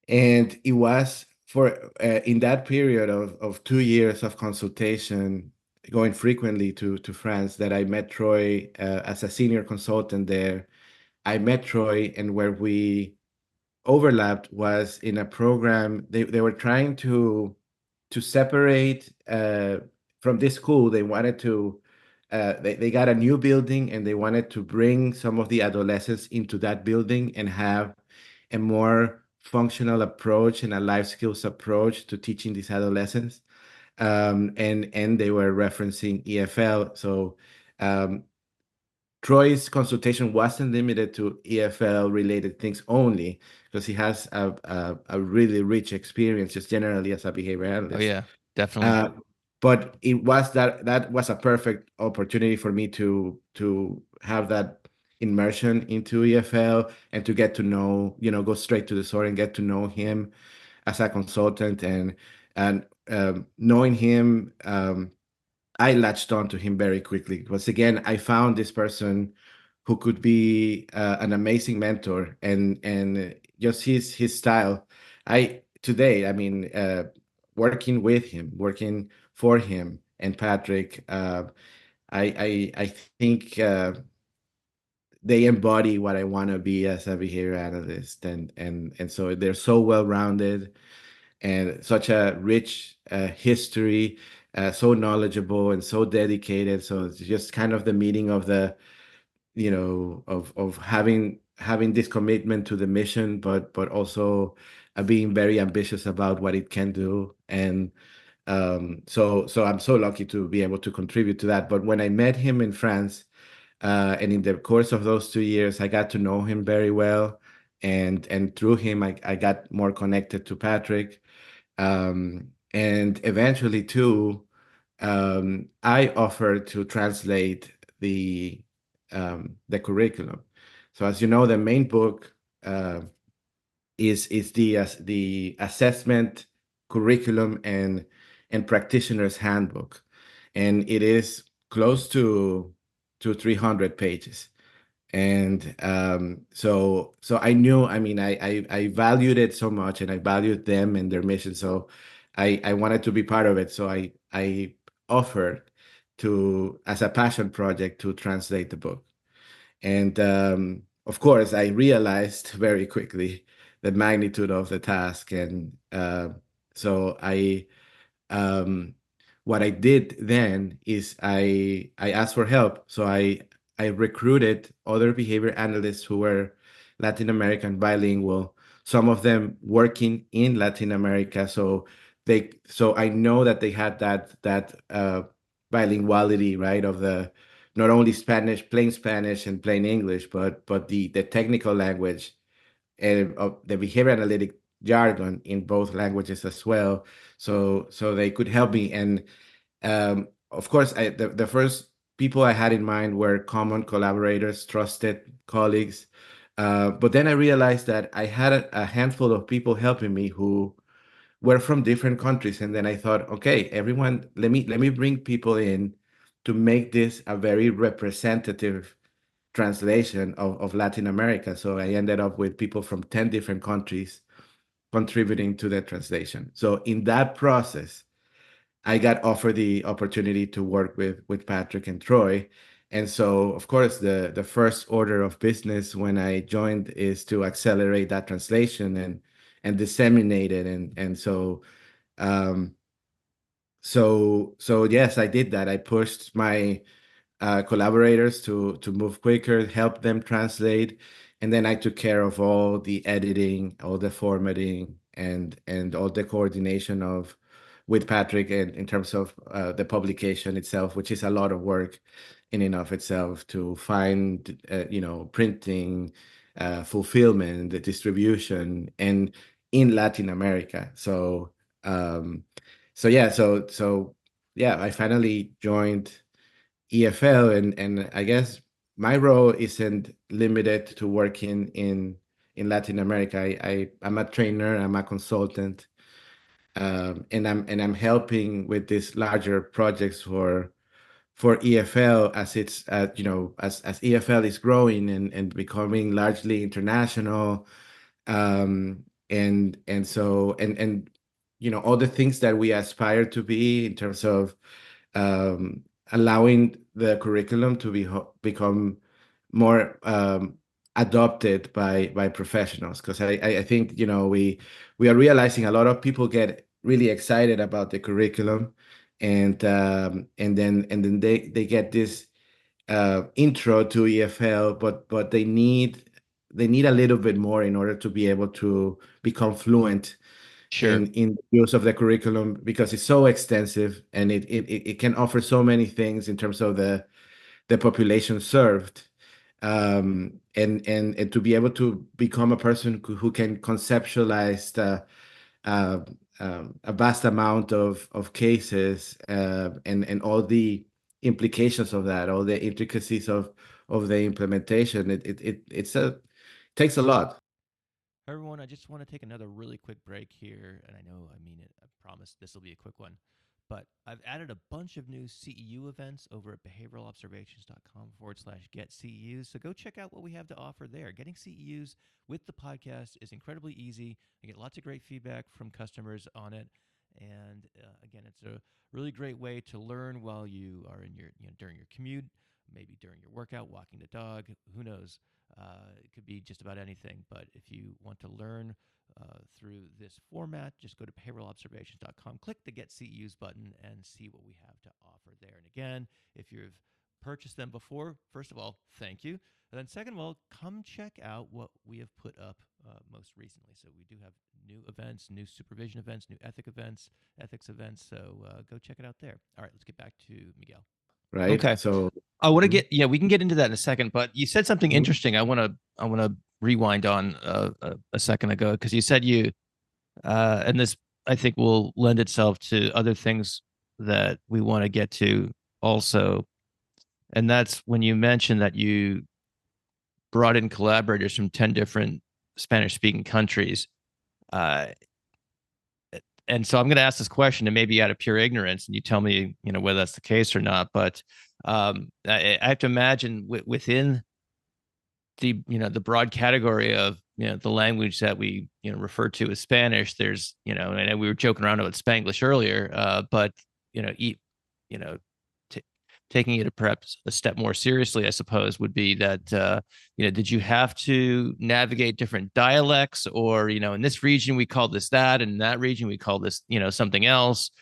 And it was for in that period of 2 years of consultation, going frequently to France, that I met Troy as a senior consultant there. I met Troy, and where we overlapped was in a program. They were trying to separate from this school. They wanted to they got a new building, and they wanted to bring some of the adolescents into that building and have a more functional approach and a life skills approach to teaching these adolescents. And they were referencing EFL. So um, Troy's consultation wasn't limited to EFL related things only, because he has a really rich experience just generally as a behavior Oh analyst. yeah, definitely. Uh, but it was that was a perfect opportunity for me to have that immersion into EFL and to get to know, go straight to the source and get to know him as a consultant, and knowing him. I latched on to him very quickly because again, I found this person who could be an amazing mentor, and just his style. I today, I mean, working with him, working for him and Patrick, I think they embody what I want to be as a behavior analyst, and so they're so well rounded and such a rich history, so knowledgeable and so dedicated. So it's just kind of the meaning of the, of having this commitment to the mission, but also being very ambitious about what it can do. And so I'm so lucky to be able to contribute to that. But when I met him in France, and in the course of those 2 years, I got to know him very well, and through him, I got more connected to Patrick. And eventually, too, I offered to translate the curriculum. So, as you know, the main book is the assessment curriculum and practitioner's handbook, and it is close to 300 pages. And so I knew, I mean, I valued it so much, and I valued them and their mission. So I wanted to be part of it. So I offered to, as a passion project, to translate the book. And of course, I realized very quickly the magnitude of the task. And so um, what I did then is I asked for help. So I recruited other behavior analysts who were Latin American bilingual, some of them working in Latin America. So I know that they had that bilinguality, right, of the not only Spanish and plain English, but the technical language and of the behavior analytic jargon in both languages as well, so they could help me. And of course, the first people I had in mind were common collaborators, trusted colleagues. But then I realized that I had a handful of people helping me who were from different countries. And then I thought, okay, everyone, let me bring people in to make this a very representative translation of Latin America. So I ended up with people from 10 different countries contributing to the translation. So in that process, I got offered the opportunity to work with Patrick and Troy. And so, of course, the first order of business when I joined is to accelerate that translation and disseminate it. And so um, so yes, I did that. I pushed my collaborators to move quicker, help them translate, and then I took care of all the editing, all the formatting, and all the coordination of with Patrick in terms of the publication itself, which is a lot of work in and of itself to find, printing, fulfillment, the distribution, and in Latin America. Um, so I finally joined EFL, and I guess my role isn't limited to working in Latin America. I'm a trainer, I'm a consultant, and I'm helping with these larger projects for EFL as it's as EFL is growing and becoming largely international, and all the things that we aspire to be in terms of um, allowing the curriculum to become more adopted by professionals. Because I think we are realizing a lot of people get really excited about the curriculum, and then they get this intro to EFL, but they need a little bit more in order to be able to become fluent Sure. in the use of the curriculum, because it's so extensive and it can offer so many things in terms of the population served, and to be able to become a person who can conceptualize uh, a vast amount of cases, and all the implications of that, all the intricacies of the implementation. It takes a lot. Everyone, I just want to take another really quick break here. And I know, I mean it, I promise this will be a quick one. But I've added a bunch of new CEU events over at behavioralobservations.com/get CEUs. So go check out what we have to offer there. Getting CEUs with the podcast is incredibly easy. I get lots of great feedback from customers on it. And again, it's a really great way to learn while you are in during your commute, maybe during your workout, walking the dog, who knows. It could be just about anything. But if you want to learn through this format, just go to behavioralobservations.com, click the Get CEUs button, and see what we have to offer there. And again, if you've purchased them before, first of all, thank you. And then second of all, come check out what we have put up most recently. So we do have new events, new supervision events, new ethics events. So go check it out there. All right, let's get back to Miguel. Right. Okay. So I want to we can get into that in a second, but you said something interesting. I want to rewind on a second ago, because you said and this I think will lend itself to other things that we want to get to also. And that's when you mentioned that you brought in collaborators from 10 different Spanish speaking countries. And so I'm going to ask this question, and maybe out of pure ignorance, and you tell me, whether that's the case or not. But I have to imagine within the broad category of the language that we refer to as Spanish, there's and I know we were joking around about Spanglish earlier, but taking it perhaps a step more seriously, I suppose, would be that did you have to navigate different dialects, or in this region we call this that, and in that region we call this something else?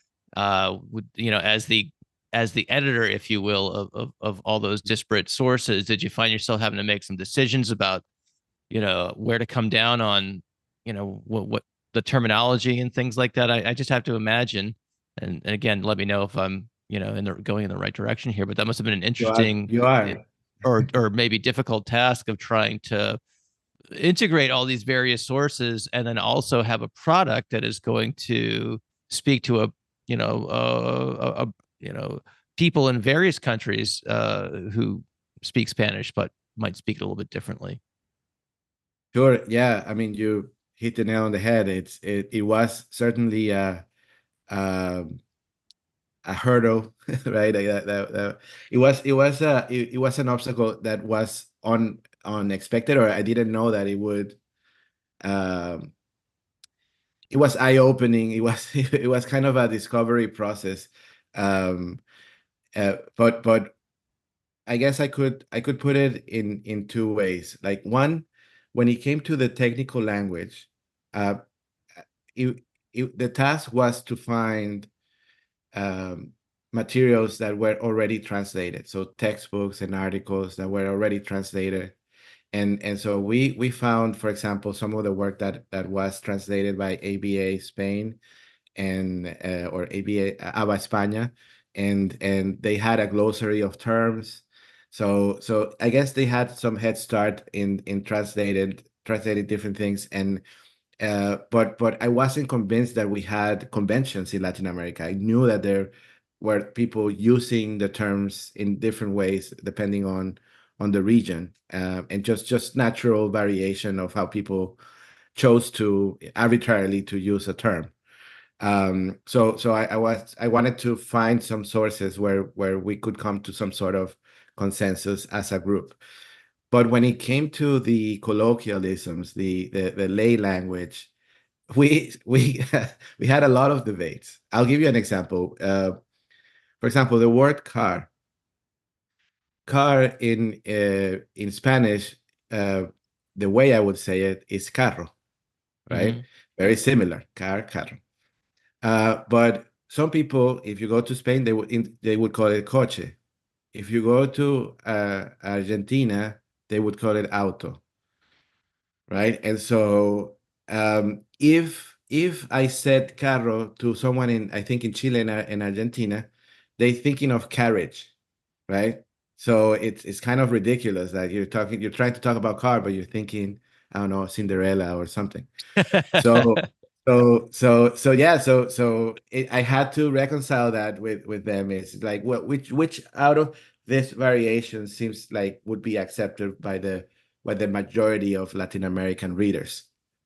As the editor, if you will, of all those disparate sources, did you find yourself having to make some decisions about where to come down on what the terminology and things like that? I just have to imagine, and again, let me know if I'm going in the right direction here, but that must have been an interesting you are. or maybe difficult task of trying to integrate all these various sources and then also have a product that is going to speak to people in various countries who speak Spanish but might speak it a little bit differently. Sure. Yeah. I mean, you hit the nail on the head. It was certainly um, a hurdle, right? It was an obstacle that was unexpected, or I didn't know that it would. Um, it was eye-opening. It was it was kind of a discovery process. Um, but I guess I could put it in two ways. Like one, when it came to the technical language, uh, the task was to find um, materials that were already translated, so textbooks and articles that were already translated. And so we found, for example, some of the work that was translated by ABA Spain and or ABA ABA España, and they had a glossary of terms. So I guess they had some head start in translated different things. And but I wasn't convinced that we had conventions in Latin America. I knew that there were people using the terms in different ways depending on the region, and just natural variation of how people chose to arbitrarily to use a term. So I wanted to find some sources where we could come to some sort of consensus as a group. But when it came to the colloquialisms, the lay language, we we had a lot of debates. I'll give you an example. For example, the word car. Car in Spanish, the way I would say it is carro, right? Mm-hmm. Very similar, carro. But some people, if you go to Spain, they would call it coche. If you go to Argentina, they would call it auto, right? And so if I said carro to someone I think in Chile and Argentina, they thinking of carriage, right? So it's kind of ridiculous that you're trying to talk about car, but you're thinking, I don't know, Cinderella or something. So I had to reconcile that with them. It's like, well, which out of this variation seems like would be accepted by the majority of Latin American readers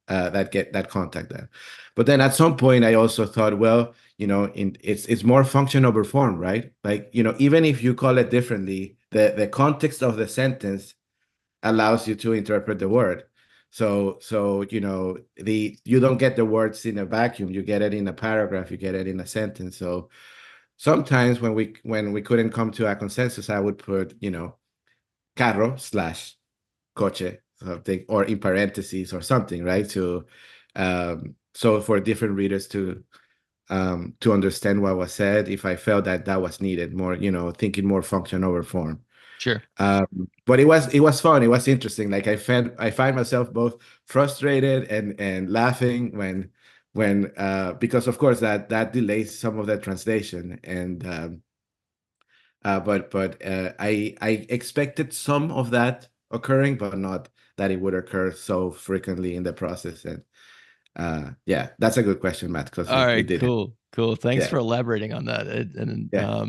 that get that contact there. But then at some point, I also thought, well, it's more function over form, right? Like, even if you call it differently, the context of the sentence allows you to interpret the word. So you don't get the words in a vacuum. You get it in a paragraph. You get it in a sentence. So sometimes when we couldn't come to a consensus, I would put carro slash coche something, or in parentheses or something, right? So for different readers to understand what was said, if I felt that was needed, more thinking more function over form. Sure. But it was fun. It was interesting. Like I find myself both frustrated and laughing when because of course that delays some of the translation. And I expected some of that occurring, but not that it would occur so frequently in the process. And yeah, that's a good question, Matt, because All it right, did. cool. Thanks Yeah. for elaborating on that. Yeah.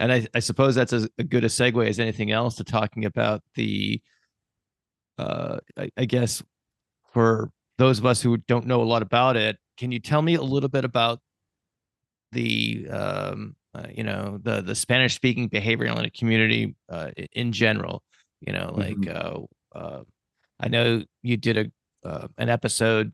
And I suppose that's as good a segue as anything else to talking about the I guess for those of us who don't know a lot about it, can you tell me a little bit about the the Spanish speaking behavioral analytic community in general? Like Mhm. I know you did an episode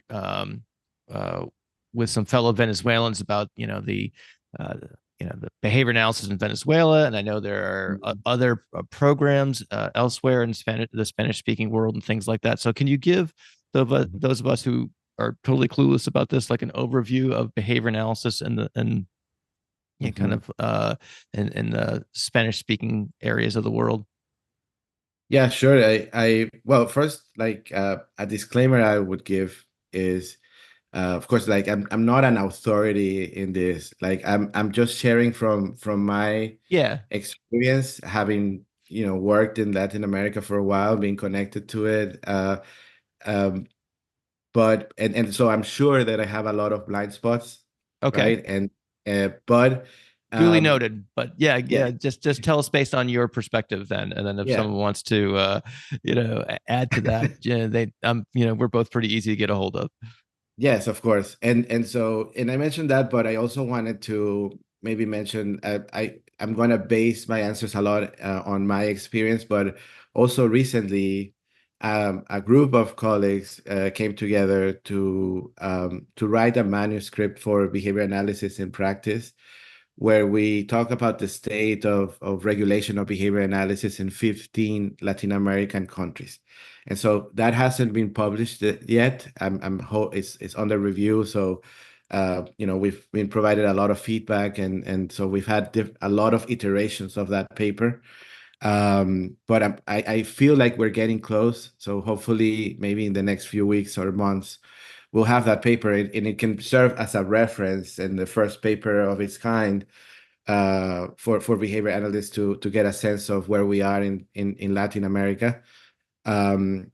um, uh, with some fellow Venezuelans about uh, the behavior analysis in Venezuela, and I know there are other programs elsewhere in the Spanish speaking world and things like that. So, can you give those of us who are totally clueless about this like an overview of behavior analysis and kind Mhm. of in the Spanish speaking areas of the world? Yeah, sure. Well, first, like a disclaimer I would give is, of course, like I'm not an authority in this. Like I'm just sharing from my Yeah. experience, having worked in Latin America for a while, being connected to it. Um, but and so I'm sure that I have a lot of blind spots, Okay. right? And but Duly um, noted. But yeah, yeah, yeah, just tell us based on your perspective then. And then if yeah. someone wants to add to that, we're both pretty easy to get a hold of. Yes, of course. And I mentioned that, but I also wanted to maybe mention I'm gonna base my answers a lot on my experience, but also recently a group of colleagues came together to write a manuscript for behavior analysis in practice, where we talk about the state of regulation of behavior analysis in 15 Latin American countries. And so that hasn't been published yet. It's under review. So, we've been provided a lot of feedback, and so we've had a lot of iterations of that paper. But I feel like we're getting close. So hopefully, maybe in the next few weeks or months, we'll have that paper, and it can serve as a reference and the first paper of its kind for behavior analysts to get a sense of where we are in Latin America. And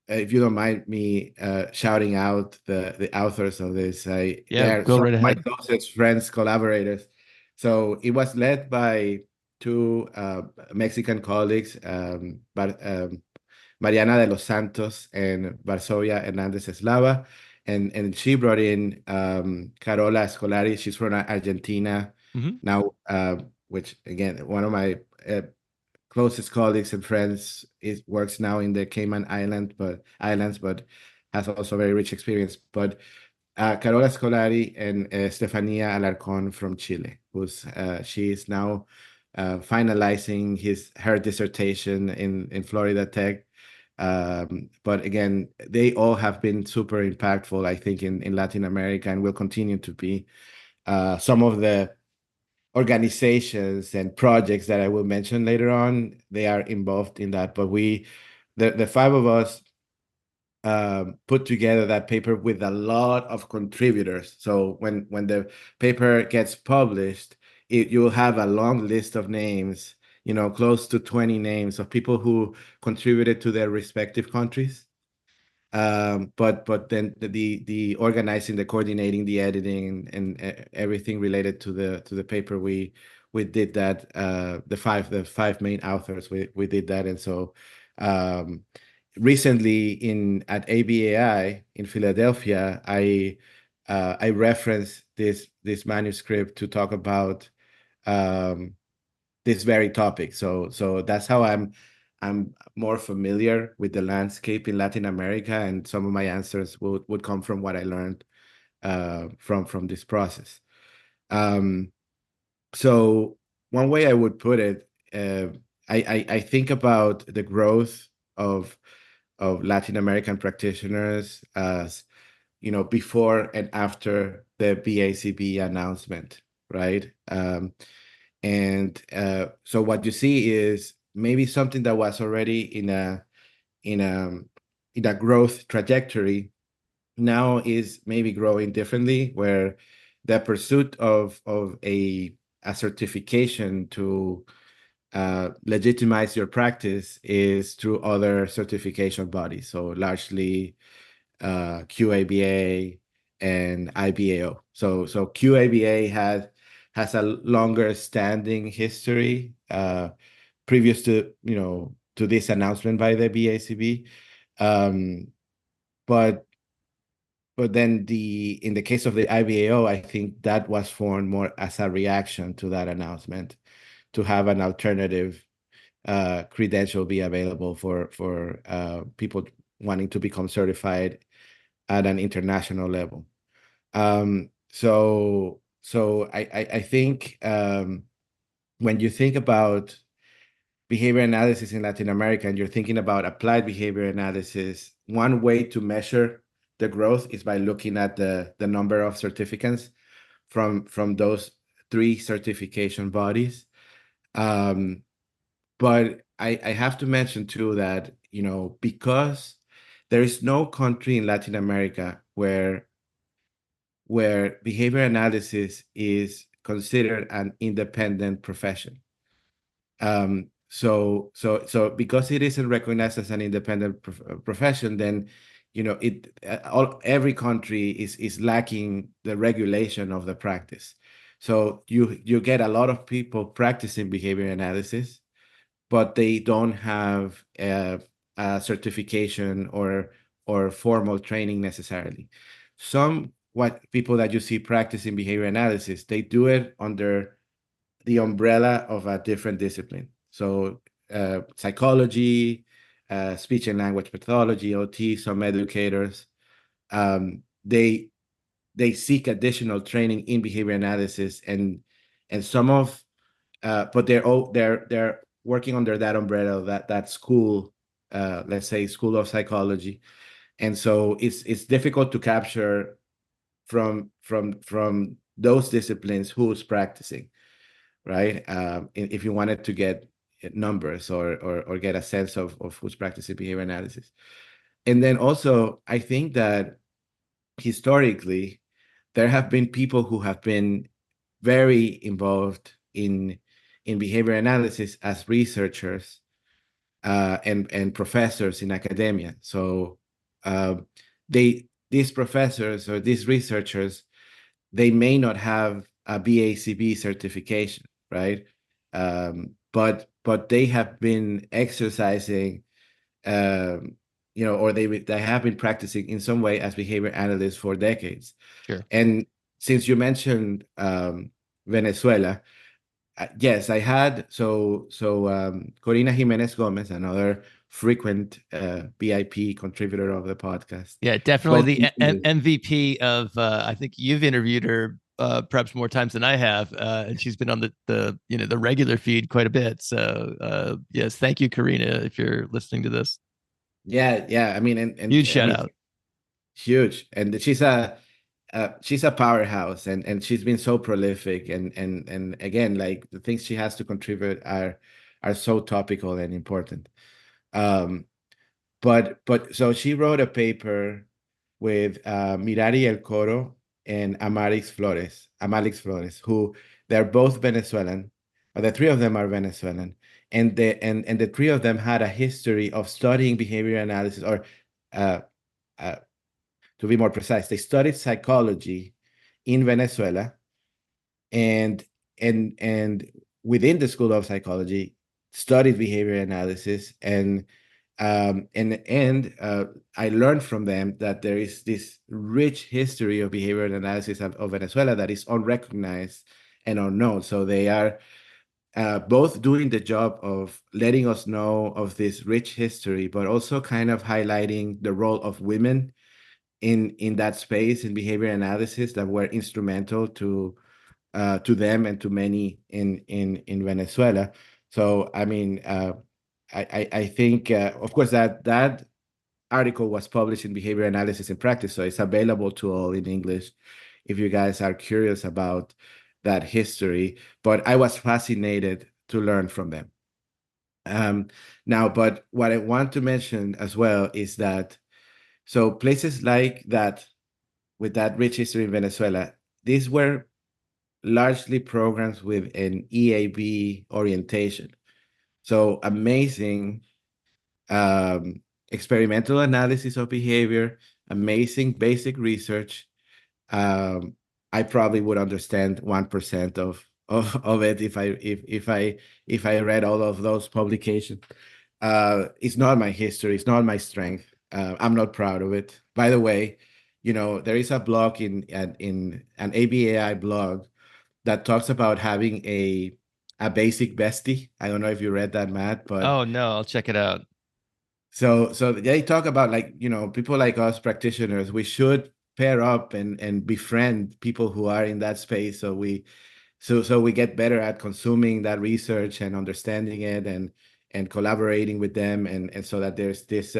if you don't mind me shouting out the authors of this, Yeah, they're go some right of my ahead. closest friends, collaborators. So it was led by two Mexican colleagues, Mariana de los Santos and Varsovia Hernandez Eslava. And she brought in Carola Scolari. She's from Argentina Hmm. now, which again, one of my closest colleagues and friends works now in the Cayman Islands, but has also very rich experience. But Carola Scolari and Stefania Alarcón from Chile, she is now finalizing her dissertation in Florida Tech. But again, they all have been super impactful, I think, in Latin America, and will continue to be. Some of the organizations and projects that I will mention later on, they are involved in that. But the five of us, put together that paper with a lot of contributors. So when the paper gets published, you'll have a long list of names, close to 20 names of people who contributed to their respective countries. But then the organizing, the coordinating, the editing, and everything related to the paper, we did that. The five main authors, we did that. And so recently at ABAI in Philadelphia, I referenced this manuscript to talk about um, this very topic. So that's how I'm more familiar with the landscape in Latin America, and some of my answers would come from what I learned from this process. Um, so one way I would put it, I think about the growth of Latin American practitioners as before and after the BACB announcement, right? And so what you see is maybe something that was already in a in a growth trajectory now is maybe growing differently, where the pursuit of a certification to legitimize your practice is through other certification bodies. So largely QABA and IBAO. So QABA has a longer standing history previous to this announcement by the BACB. Um, but then in the case of the IBAO, I think that was formed more as a reaction to that announcement, to have an alternative credential be available for people wanting to become certified at an international level. So I think when you think about behavior analysis in Latin America and you're thinking about applied behavior analysis, one way to measure the growth is by looking at the number of certificates from those three certification bodies. But I have to mention too that, because there is no country in Latin America where behavior analysis is considered an independent profession. So because it isn't recognized as an independent profession, then every country is lacking the regulation of the practice. So you get a lot of people practicing behavior analysis, but they don't have a certification or formal training necessarily. Some what people that you see practicing behavior analysis, they do it under the umbrella of a different discipline. So psychology, speech and language pathology, OT, some educators, they seek additional training in behavior analysis, and some of but they're working under that umbrella of that school, let's say school of psychology, and so it's difficult to capture from those disciplines who's practicing, right? If you wanted to get numbers or get a sense of who's practicing behavior analysis. And then also, I think that historically, there have been people who have been very involved in behavior analysis as researchers and professors in academia. So these professors or these researchers, they may not have a BACB certification, right? But they have been exercising, or they have been practicing in some way as behavior analysts for decades. Sure. And since you mentioned Venezuela, yes, I had Corina Jimenez Gomez, another frequent BIP contributor of the podcast. Yeah, definitely the MVP of. I think you've interviewed her perhaps more times than I have, and she's been on the regular feed quite a bit. So yes, thank you, Karina, if you're listening to this. Yeah. I mean, and Huge I shout mean, out. huge, and she's a powerhouse, and she's been so prolific, and again, like the things she has to contribute are so topical and important. But so she wrote a paper with Mirari El Coro and Amalix Flores, who they're both Venezuelan, or the three of them are Venezuelan, and the three of them had a history of studying behavior analysis, or uh, uh, to be more precise, they studied psychology in Venezuela, and and within the School of Psychology, studied behavior analysis, and I learned from them that there is this rich history of behavioral analysis of Venezuela that is unrecognized and unknown. So they are both doing the job of letting us know of this rich history, but also kind of highlighting the role of women in that space in behavior analysis that were instrumental to them and to many in Venezuela. So I mean, I think of course that article was published in Behavior Analysis in Practice, so it's available to all in English if you guys are curious about that history. But I was fascinated to learn from them. Now, but what I want to mention as well is that so places like that, with that rich history in Venezuela, these were largely programs with an EAB orientation. So amazing experimental analysis of behavior, amazing basic research. I probably would understand 1% of it if I read all of those publications. It's not my history. It's not my strength. I'm not proud of it. By the way, there is a blog in an ABAI blog that talks about having a basic bestie. I don't know if you read that, Matt, but Oh no, I'll check it out. so they talk about, like, people like us practitioners, we should pair up and befriend people who are in that space, so we get better at consuming that research and understanding it and collaborating with them, and so that there's this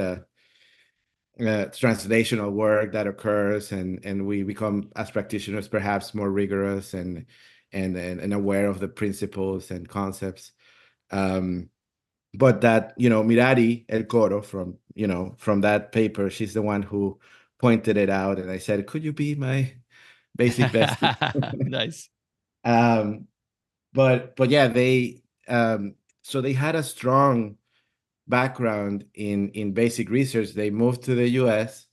translational work that occurs, and we become as practitioners perhaps more rigorous and aware of the principles and concepts. But that, Mirari El Coro from that paper, she's the one who pointed it out, and I said, could you be my basic bestie? Nice. But yeah, they so they had a strong background in basic research. They moved to the US,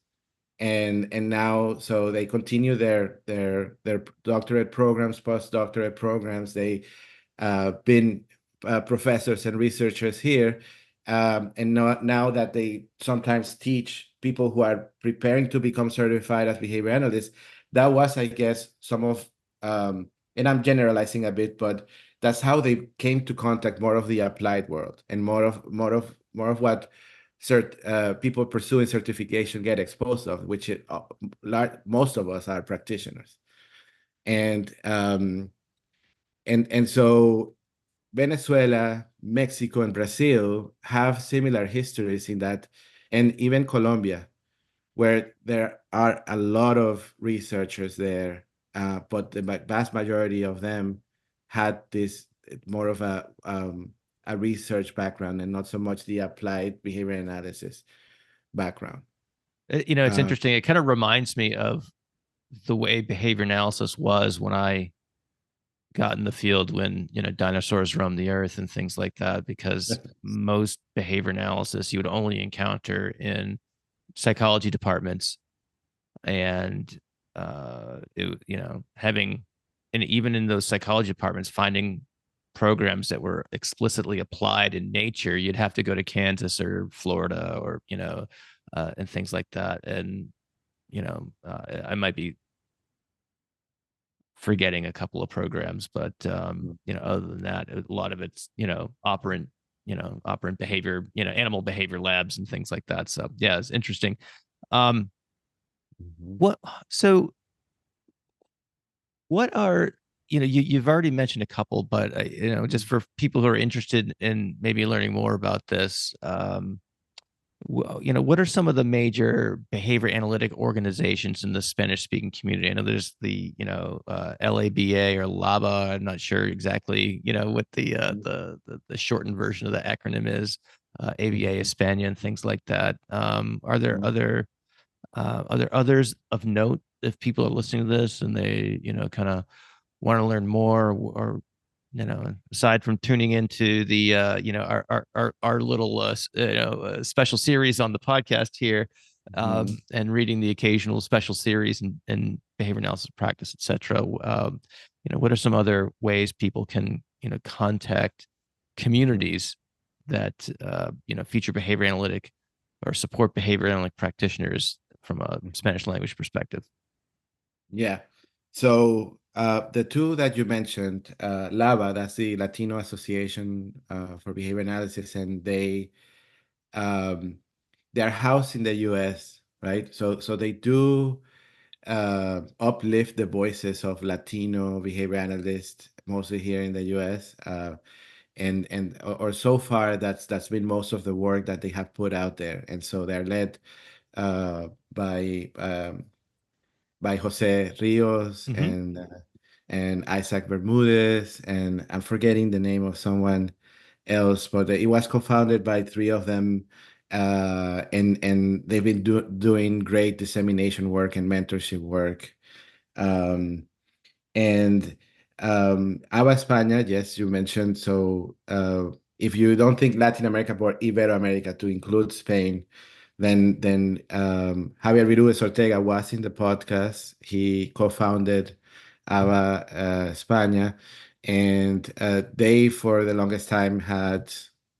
and now so they continue their doctorate programs, postdoctorate programs. They been professors and researchers here, and now that they sometimes teach people who are preparing to become certified as behavior analysts. That was, I guess, some of, and I'm generalizing a bit, but that's how they came to contact more of the applied world, and more of what people pursuing certification get exposed of, which most of us are practitioners. And so Venezuela, Mexico, and Brazil have similar histories in that, and even Colombia, where there are a lot of researchers there, but the vast majority of them had this more of a research background, and not so much the applied behavior analysis background. It's interesting. It kind of reminds me of the way behavior analysis was when I got in the field, when dinosaurs roamed the earth and things like that, because most behavior analysis you would only encounter in psychology departments, and having, and even in those psychology departments, finding programs that were explicitly applied in nature, you'd have to go to Kansas or Florida, or and things like that. And I might be forgetting a couple of programs, but other than that, a lot of it's operant behavior, animal behavior labs and things like that. So yeah, it's interesting. What are, you've already mentioned a couple, but just for people who are interested in maybe learning more about this, what are some of the major behavior analytic organizations in the Spanish speaking community? I know there's the, LABA or LABA. I'm not sure exactly, what the shortened version of the acronym is, ABA, España, and things like that. Are there others of note, if people are listening to this and they, kind of want to learn more, or aside from tuning into the our little special series on the podcast here, and reading the occasional special series and behavior analysis practice, etc. What are some other ways people can contact communities that feature behavior analytic or support behavior analytic practitioners from a Spanish language perspective? Yeah. So the two that you mentioned, LABA, that's the Latino Association for Behavior Analysis, and they're housed in the U.S., right? So they do uplift the voices of Latino behavior analysts, mostly here in the U.S. Or so far, that's been most of the work that they have put out there, and so they're led by Jose Rios and Isaac Bermudez, and I'm forgetting the name of someone else, but it was co-founded by three of them, and they've been doing great dissemination work and mentorship work. And Aba España, yes, you mentioned. So if you don't think Latin America but Iberoamerica to include Spain, then Javier Viruez Ortega was in the podcast. He co-founded Aba España, and they for the longest time had,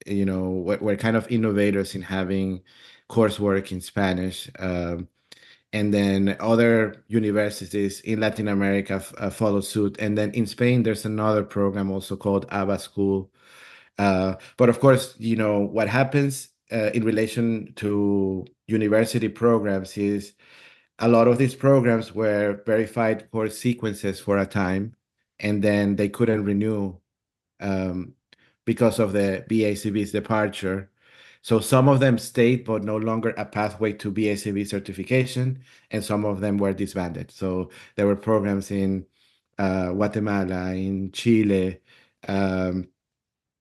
were kind of innovators in having coursework in Spanish. And then other universities in Latin America follow suit. And then in Spain, there's another program also called ABA School. But of course, what happens in relation to university programs is a lot of these programs were verified course sequences for a time, and then they couldn't renew because of the BACB's departure. So some of them stayed, but no longer a pathway to BACB certification, and some of them were disbanded. So there were programs in Guatemala, in Chile, and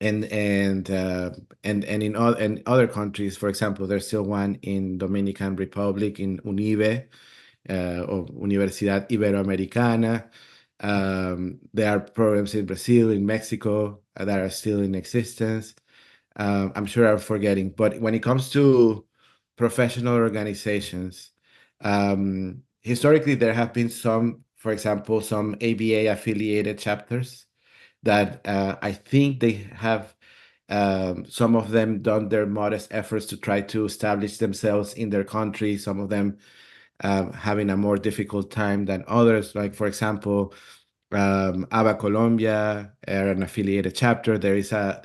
in other countries. For example, there's still one in Dominican Republic, in UNIBE, or Universidad Iberoamericana. There are programs in Brazil, in Mexico, that are still in existence. I'm sure I'm forgetting, but when it comes to professional organizations, historically there have been some, for example, some ABA affiliated chapters that I think they have some of them done their modest efforts to try to establish themselves in their country. Some of them having a more difficult time than others. Like, for example, ABA Colombia are an affiliated chapter. There is a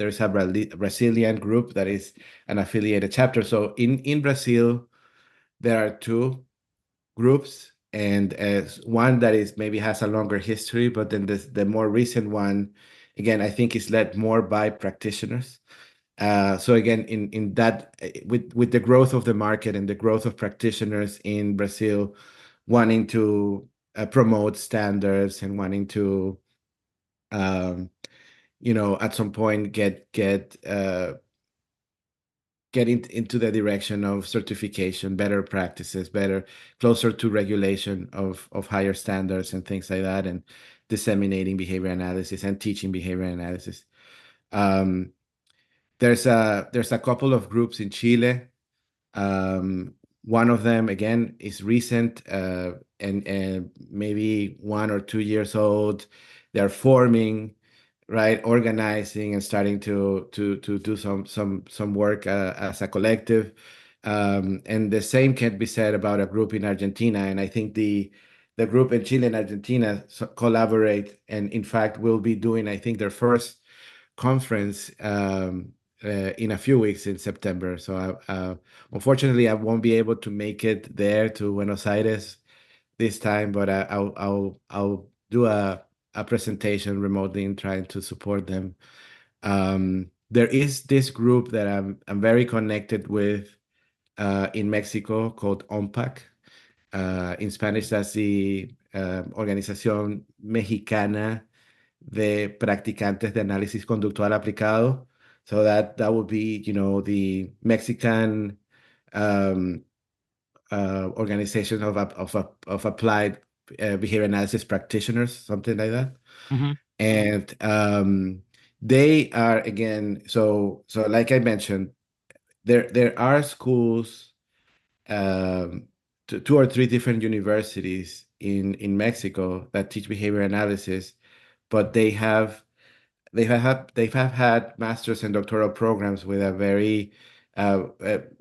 Brazilian group that is an affiliated chapter. So in Brazil, there are two groups, and one that is maybe has a longer history, but then the more recent one, again, I think is led more by practitioners. So again, in that, with the growth of the market and the growth of practitioners in Brazil, wanting to promote standards and wanting to, at some point get into the direction of certification, better practices, closer to regulation of higher standards and things like that, and disseminating behavior analysis and teaching behavior analysis. There's a couple of groups in Chile. One of them, again, is recent, and maybe 1 or 2 years old. They're forming, right, organizing and starting to do some work as a collective. And the same can be said about a group in Argentina. And I think the group in Chile and Argentina collaborate, and in fact will be doing, I think, their first conference in a few weeks in September. So unfortunately, I won't be able to make it there to Buenos Aires this time, but I'll do a presentation remotely and trying to support them. There is this group that I'm very connected with in Mexico called OMPAC. In Spanish, that's the Organización Mexicana de Practicantes de Análisis Conductual Aplicado. So that would be, the Mexican organization of applied behavior analysis practitioners, something like that. Mm-hmm. And they are, again, so like I mentioned, there are schools, two or three different universities in Mexico that teach behavior analysis, but they have had master's and doctoral programs with a very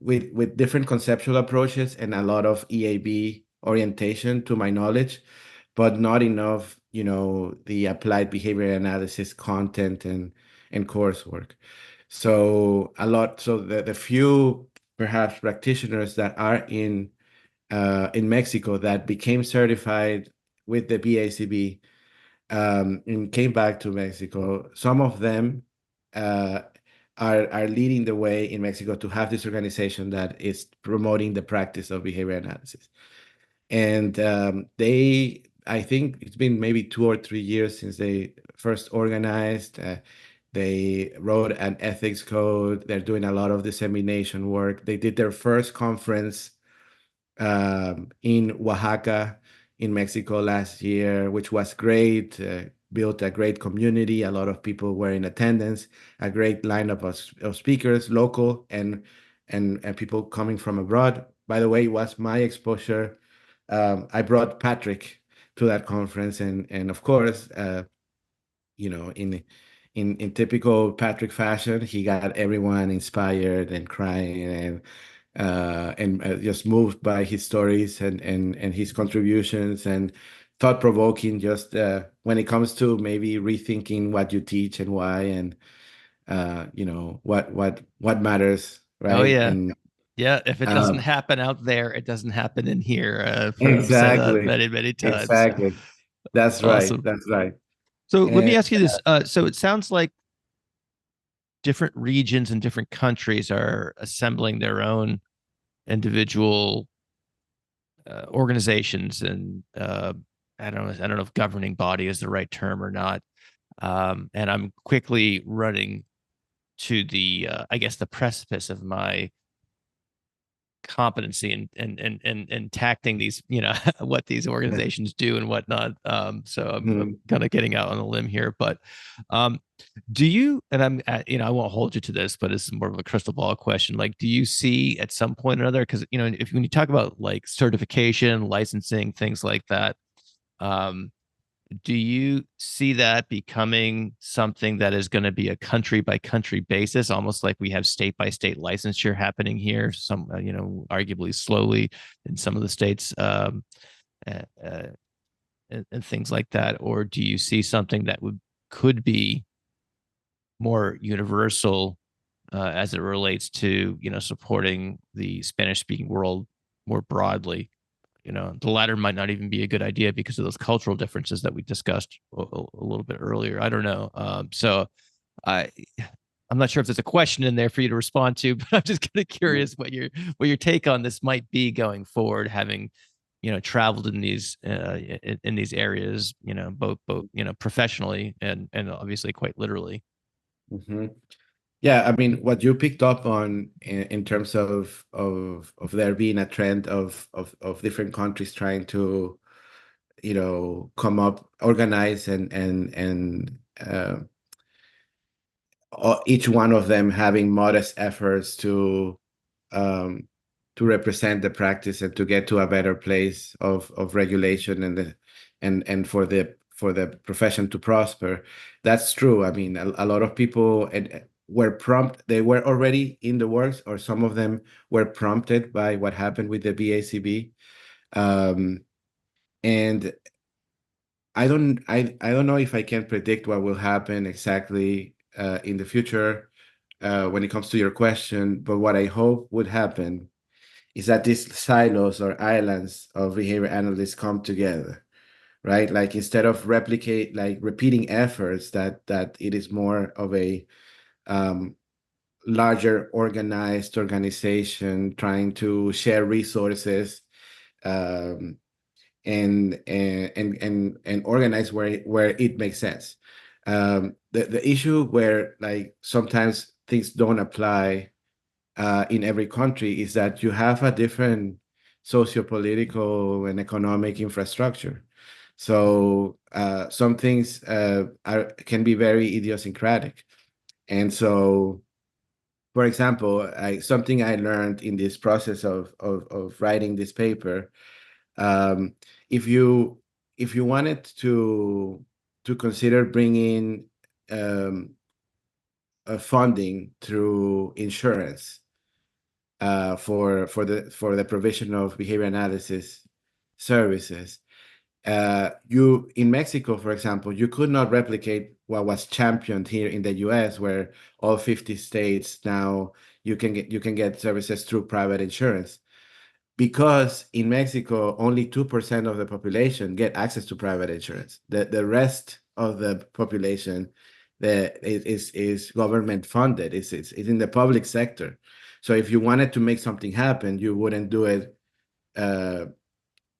with different conceptual approaches and a lot of EAB orientation, to my knowledge, but not enough, the applied behavior analysis content and coursework. So the few perhaps practitioners that are in Mexico that became certified with the BACB and came back to Mexico, some of them are leading the way in Mexico to have this organization that is promoting the practice of behavior analysis. And I think it's been maybe 2 or 3 years since they first organized. They wrote an ethics code. They're doing a lot of dissemination work. They did their first conference in Oaxaca, in Mexico last year, which was great. Built a great community. A lot of people were in attendance. A great lineup of speakers, local and people coming from abroad. By the way, it was my exposure. I brought Patrick to that conference, and of course, in typical Patrick fashion, he got everyone inspired and crying and just moved by his stories and his contributions, and thought-provoking, just when it comes to maybe rethinking what you teach and why, and what matters, right? Oh yeah. And yeah, if it doesn't happen out there, it doesn't happen in here. I've said that exactly, many, many times. exactly. That's right. Awesome. That's right. So let me And ask you this. So it sounds like different regions and different countries are assembling their own individual organizations, and I don't know if governing body is the right term or not. And I'm quickly running to the I guess the precipice of my competency and tacting these, what these organizations do and whatnot. So I'm kind of getting out on a limb here, but do you, and I won't hold you to this, but it's more of a crystal ball question. Like, do you see at some point or another, because, when you talk about like certification, licensing, things like that, do you see that becoming something that is going to be a country by country basis, almost like we have state by state licensure happening here, some, arguably slowly in some of the states, uh, and things like that? Or do you see something that could be more universal, as it relates to, supporting the Spanish speaking world more broadly? The latter might not even be a good idea because of those cultural differences that we discussed a little bit earlier. I don't know. So I, I'm not sure if there's a question in there for you to respond to, but I'm just kind of curious what your take on this might be going forward, having, traveled in these areas, both professionally and obviously quite literally. Mm-hmm. Yeah, I mean, what you picked up on in terms of there being a trend of different countries trying to, come up, organize, and each one of them having modest efforts um, to represent the practice and to get to a better place of regulation and for the profession to prosper. That's true. I mean, a lot of people they were already in the works, or some of them were prompted by what happened with the BACB. And I don't know if I can predict what will happen exactly in the future when it comes to your question, but what I hope would happen is that these silos or islands of behavior analysts come together, right? Like, instead of repeating efforts, that it is more of a larger organized organization trying to share resources, um, and organize where it makes sense. The issue where, like, sometimes things don't apply in every country is that you have a different socio-political and economic infrastructure. So some things can be very idiosyncratic. And so, for example, something I learned in this process of writing this paper, um, if you wanted to consider bringing funding through insurance for the provision of behavior analysis services, you in Mexico, for example, you could not replicate what was championed here in the U.S., where all 50 states now you can get services through private insurance, because in Mexico only 2% of the population get access to private insurance. The rest of the population is government funded. It's in the public sector. So if you wanted to make something happen, you wouldn't do it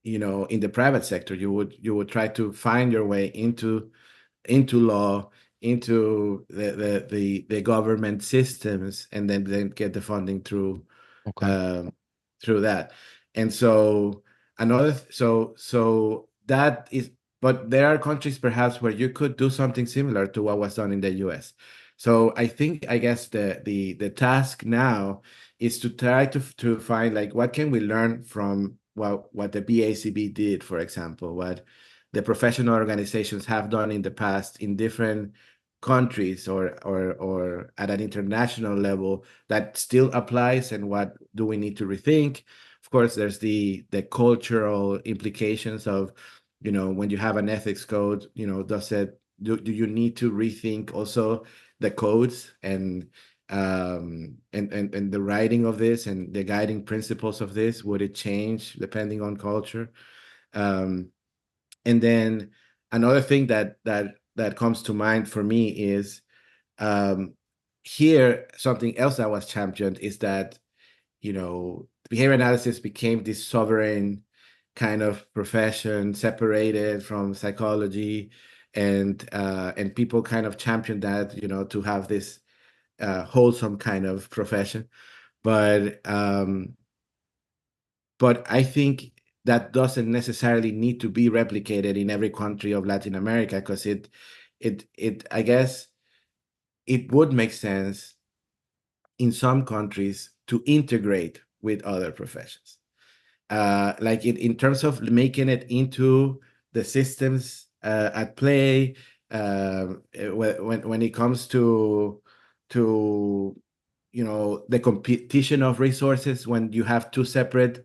in the private sector. You would try to find your way into law, into the government systems, and then get the funding through Okay. through that. And so so that is, but there are countries perhaps where you could do something similar to what was done in the US. So I guess the task now is to try to find, like, what can we learn from what the BACB did, for example, what the professional organizations have done in the past in different countries or at an international level that still applies, and what do we need to rethink. Of course, there's the cultural implications of, when you have an ethics code, do you need to rethink also the codes and the writing of this and the guiding principles of this? Would it change depending on culture? And then another thing that comes to mind for me is, here, something else that was championed is that, behavior analysis became this sovereign kind of profession, separated from psychology, and people kind of championed that, to have this wholesome kind of profession. But but I think that doesn't necessarily need to be replicated in every country of Latin America, because I guess it would make sense in some countries to integrate with other professions. Like in terms of making it into the systems at play, when it comes to the competition of resources, when you have two separate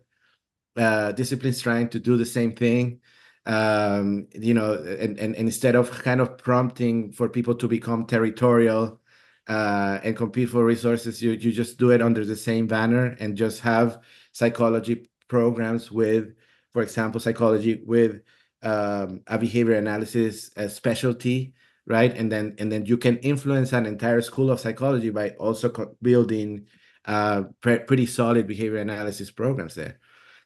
disciplines trying to do the same thing, and instead of kind of prompting for people to become territorial and compete for resources, you just do it under the same banner and just have psychology programs with, for example, psychology with a behavior analysis specialty, right? And then you can influence an entire school of psychology by also building pretty solid behavior analysis programs there.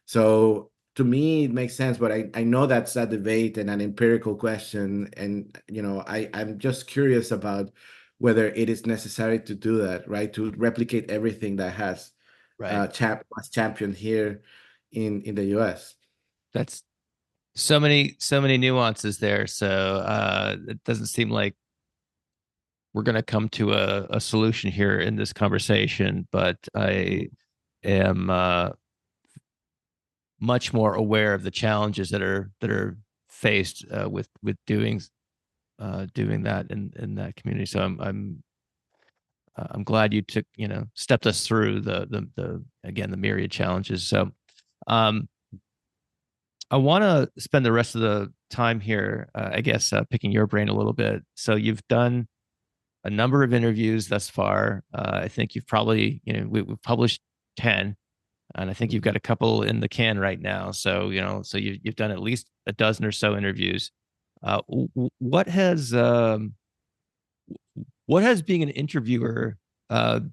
So to me, it makes sense, but I know that's a debate and an empirical question. And, I'm just curious about whether it is necessary to do that, right? To replicate everything that has Right. was championed here in the US. That's so many nuances there. So it doesn't seem like we're going to come to a solution here in this conversation, but I am much more aware of the challenges that are faced with doing that in that community. So I'm glad you took stepped us through the again the myriad challenges. So um, I want to spend the rest of the time here, I guess, picking your brain a little bit. So you've done a number of interviews thus far. I think you've probably we've published 10. And I think you've got a couple in the can right now. So you've done at least a dozen or so interviews. What has being an interviewer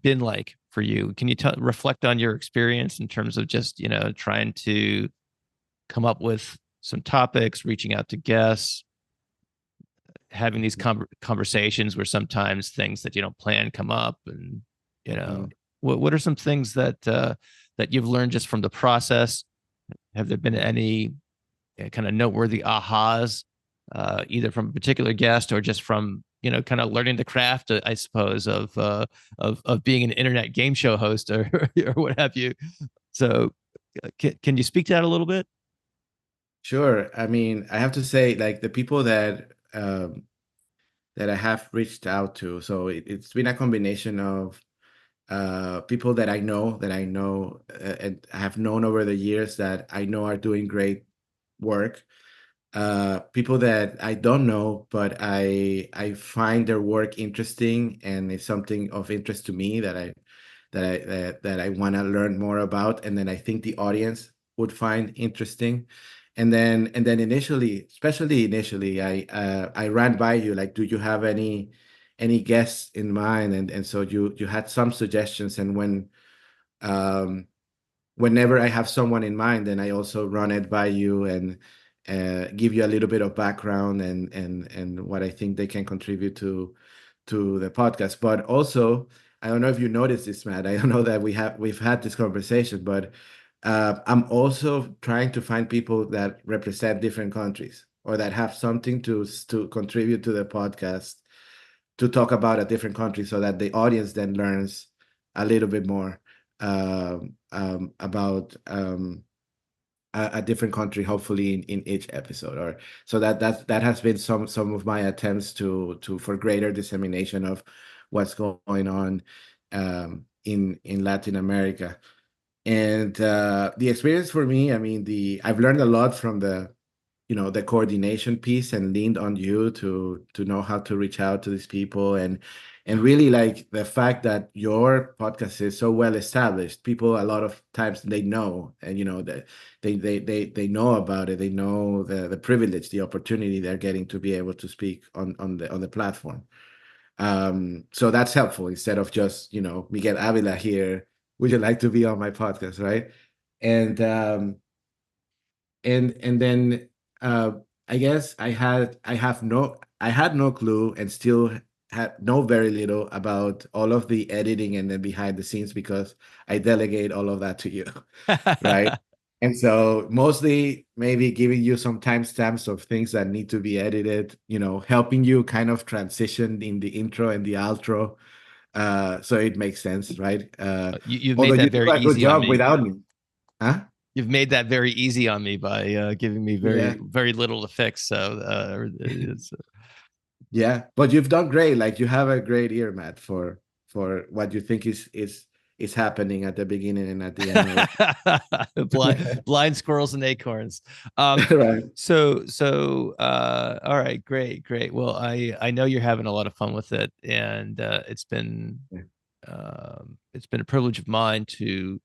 been like for you? Can you reflect on your experience in terms of just trying to come up with some topics, reaching out to guests, having these conversations where sometimes things that you don't plan come up, and what are some things that that you've learned just from the process? Have there been any kind of noteworthy ahas, either from a particular guest or just from kind of learning the craft, I suppose, of being an internet game show host or or what have you? So, can you speak to that a little bit? Sure. I mean, I have to say, like, the people that I have reached out to, so it's been a combination of people that I know and have known over the years that I know are doing great work. People that I don't know, but I find their work interesting, and it's something of interest to me that I want to learn more about, and then I think the audience would find interesting. And then initially, especially initially, I ran by you, like, do you have any guests in mind? And so you had some suggestions, and um whenever I have someone in mind, then I also run it by you and give you a little bit of background and what I think they can contribute to the podcast. But also, I don't know if you noticed this, Matt. I don't know that we've had this conversation, but I'm also trying to find people that represent different countries or that have something to contribute to the podcast, to talk about a different country, so that the audience then learns a little bit more about a different country, hopefully in each episode. Or so that has been some of my attempts to for greater dissemination of what's going on in Latin America. And the experience for me, I mean, I've learned a lot from the coordination piece, and leaned on you to know how to reach out to these people, and really, like, the fact that your podcast is so well established. People a lot of times, they know, and that they know about it. They know the privilege, the opportunity they're getting to be able to speak on the platform. So that's helpful, instead of just Miguel Avila here, would you like to be on my podcast, right? And and then I guess I had no clue, and still know very little about all of the editing and the behind the scenes, because I delegate all of that to you. Right. And so mostly maybe giving you some timestamps of things that need to be edited, helping you kind of transition in the intro and the outro. So it makes sense, right? You've Although made you that do very a good easy on job me. without me. Huh? You've made that very easy on me by giving me Yeah. very little to fix. So Yeah, but you've done great. Like you have a great ear, Matt, for what you think is happening at the beginning and at the end of blind squirrels and acorns. right. All right, great. Well, I know you're having a lot of fun with it, and it's been a privilege of mine to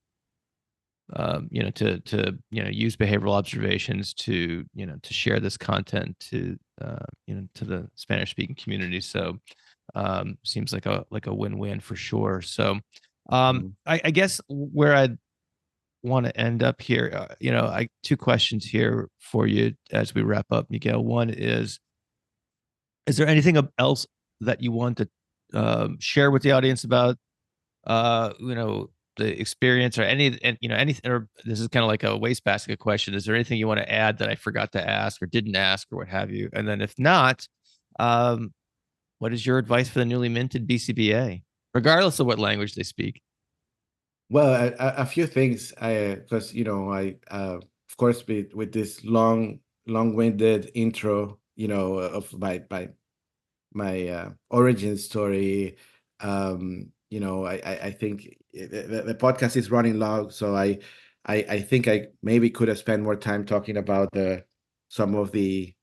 use behavioral observations to share this content to to the Spanish speaking community. So seems like a win-win for sure. So Mhm. I guess where I'd want to end up here, I two questions here for you as we wrap up, Miguel. One is there anything else that you want to share with the audience about the experience or anything, or this is kind of like a wastebasket question. Is there anything you want to add that I forgot to ask or didn't ask or what have you? And then if not, um, what is your advice for the newly minted BCBA, regardless of what language they speak? Well, a few things. Because I of course with this long-winded intro, of my origin story. I think the podcast is running long, so I think I maybe could have spent more time talking about the some of the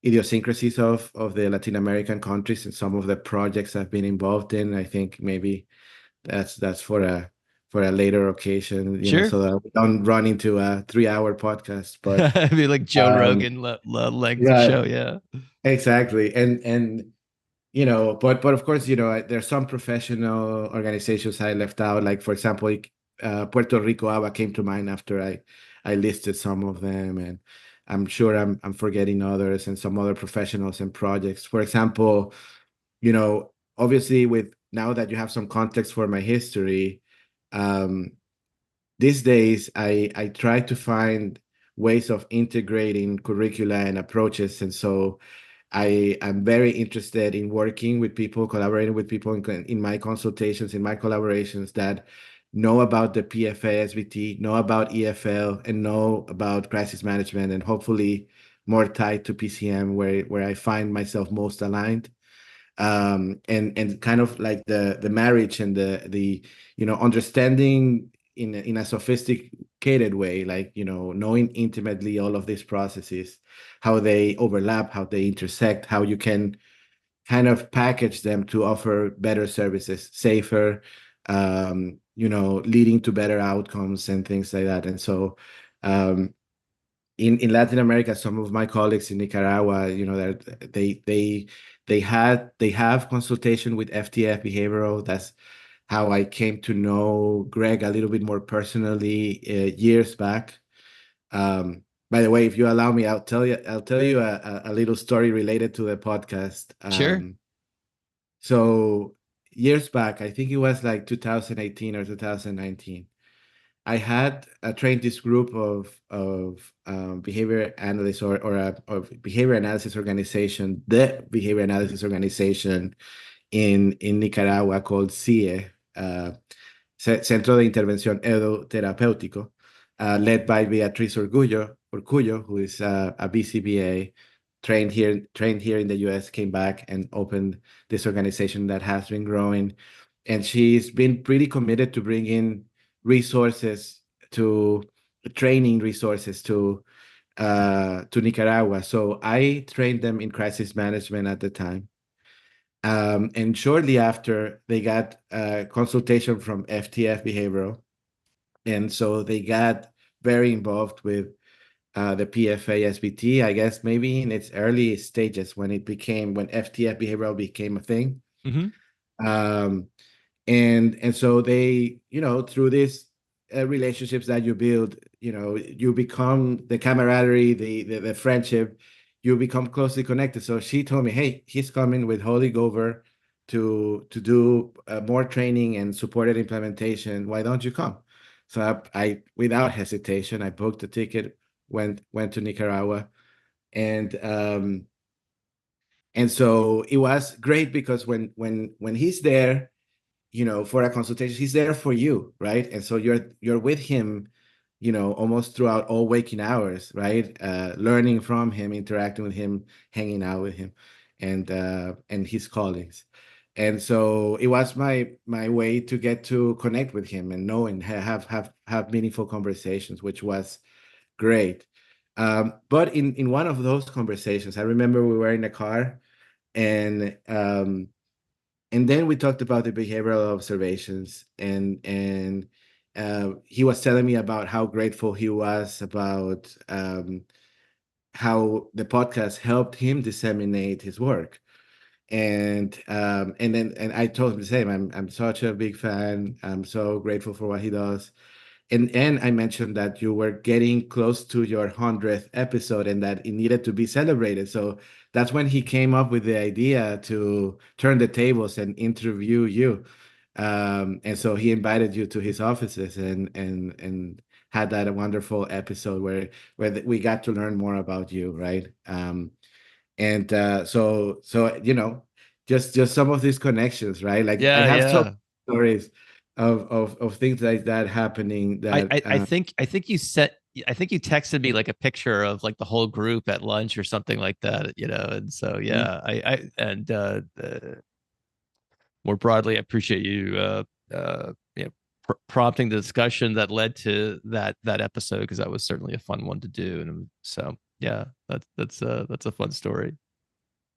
idiosyncrasies of the Latin American countries and some of the projects I've been involved in. I think maybe that's for a later occasion, Sure. so that we don't run into a 3-hour podcast. But Be like Joe um, Rogan length right, show. Yeah. exactly, and but of course, there's some professional organizations I left out. Like for example, Puerto Rico ABA came to mind after I listed some of them, and I'm sure I'm forgetting others and some other professionals and projects. For example, obviously with now that you have some context for my history, um, these days I try to find ways of integrating curricula and approaches, and so I am very interested in working with people, collaborating with people in my consultations, in my collaborations that know about the PFA, SBT, know about EFL, and know about crisis management, and hopefully more tied to PCM, where I find myself most aligned. And kind of like the marriage and the understanding in a sophisticated way, like knowing intimately all of these processes, how they overlap, how they intersect, how you can kind of package them to offer better services, safer, leading to better outcomes and things like that. And so um, in Latin America, some of my colleagues in Nicaragua, they have consultation with FTF Behavioral. That's how I came to know Greg a little bit more personally years back. By the way, if you allow me, I'll tell you a little story related to the podcast. Sure. So years back, I think it was like 2018 or 2019. I had trained this group of behavior analysts or behavior analysis organization, the behavior analysis organization in Nicaragua called CIE, Centro de Intervención Terapéutico, led by Beatriz Urcullo, who is a BCBA trained here in the US, came back and opened this organization that has been growing, and she's been pretty committed to bring in resources to training resources to Nicaragua. So I trained them in crisis management at the time. And shortly after, they got a consultation from FTF Behavioral. And so they got very involved with the PFA SBT, I guess maybe in its early stages when FTF Behavioral became a thing. Mm-hmm. Um, and so they, through these relationships that you build, you become the camaraderie, the friendship, you become closely connected. So she told me, hey, he's coming with Holy Gover to do more training and supported implementation. Why don't you come? So I without hesitation, I booked a ticket, went to Nicaragua, and so it was great because when he's there, for a consultation, he's there for you, right? And so you're with him, almost throughout all waking hours, right? Learning from him, interacting with him, hanging out with him, and his colleagues. And so it was my way to get to connect with him and know and have meaningful conversations, which was great. But in one of those conversations, I remember we were in a car, and then we talked about the behavioral observations, and he was telling me about how grateful he was about how the podcast helped him disseminate his work. And I told him the same. I'm such a big fan. I'm so grateful for what he does. And I mentioned that you were getting close to your 100th episode and that it needed to be celebrated. So that's when he came up with the idea to turn the tables and interview you. And so he invited you to his offices and had that wonderful episode where we got to learn more about you, right? And so just some of these connections, right? Like I Yeah, have so yeah. many stories of things like that happening that I think you texted me like a picture of like the whole group at lunch or something like that, and so Mhm. yeah, more broadly, I appreciate you prompting the discussion that led to that episode, because that was certainly a fun one to do, and so yeah, that's a fun story.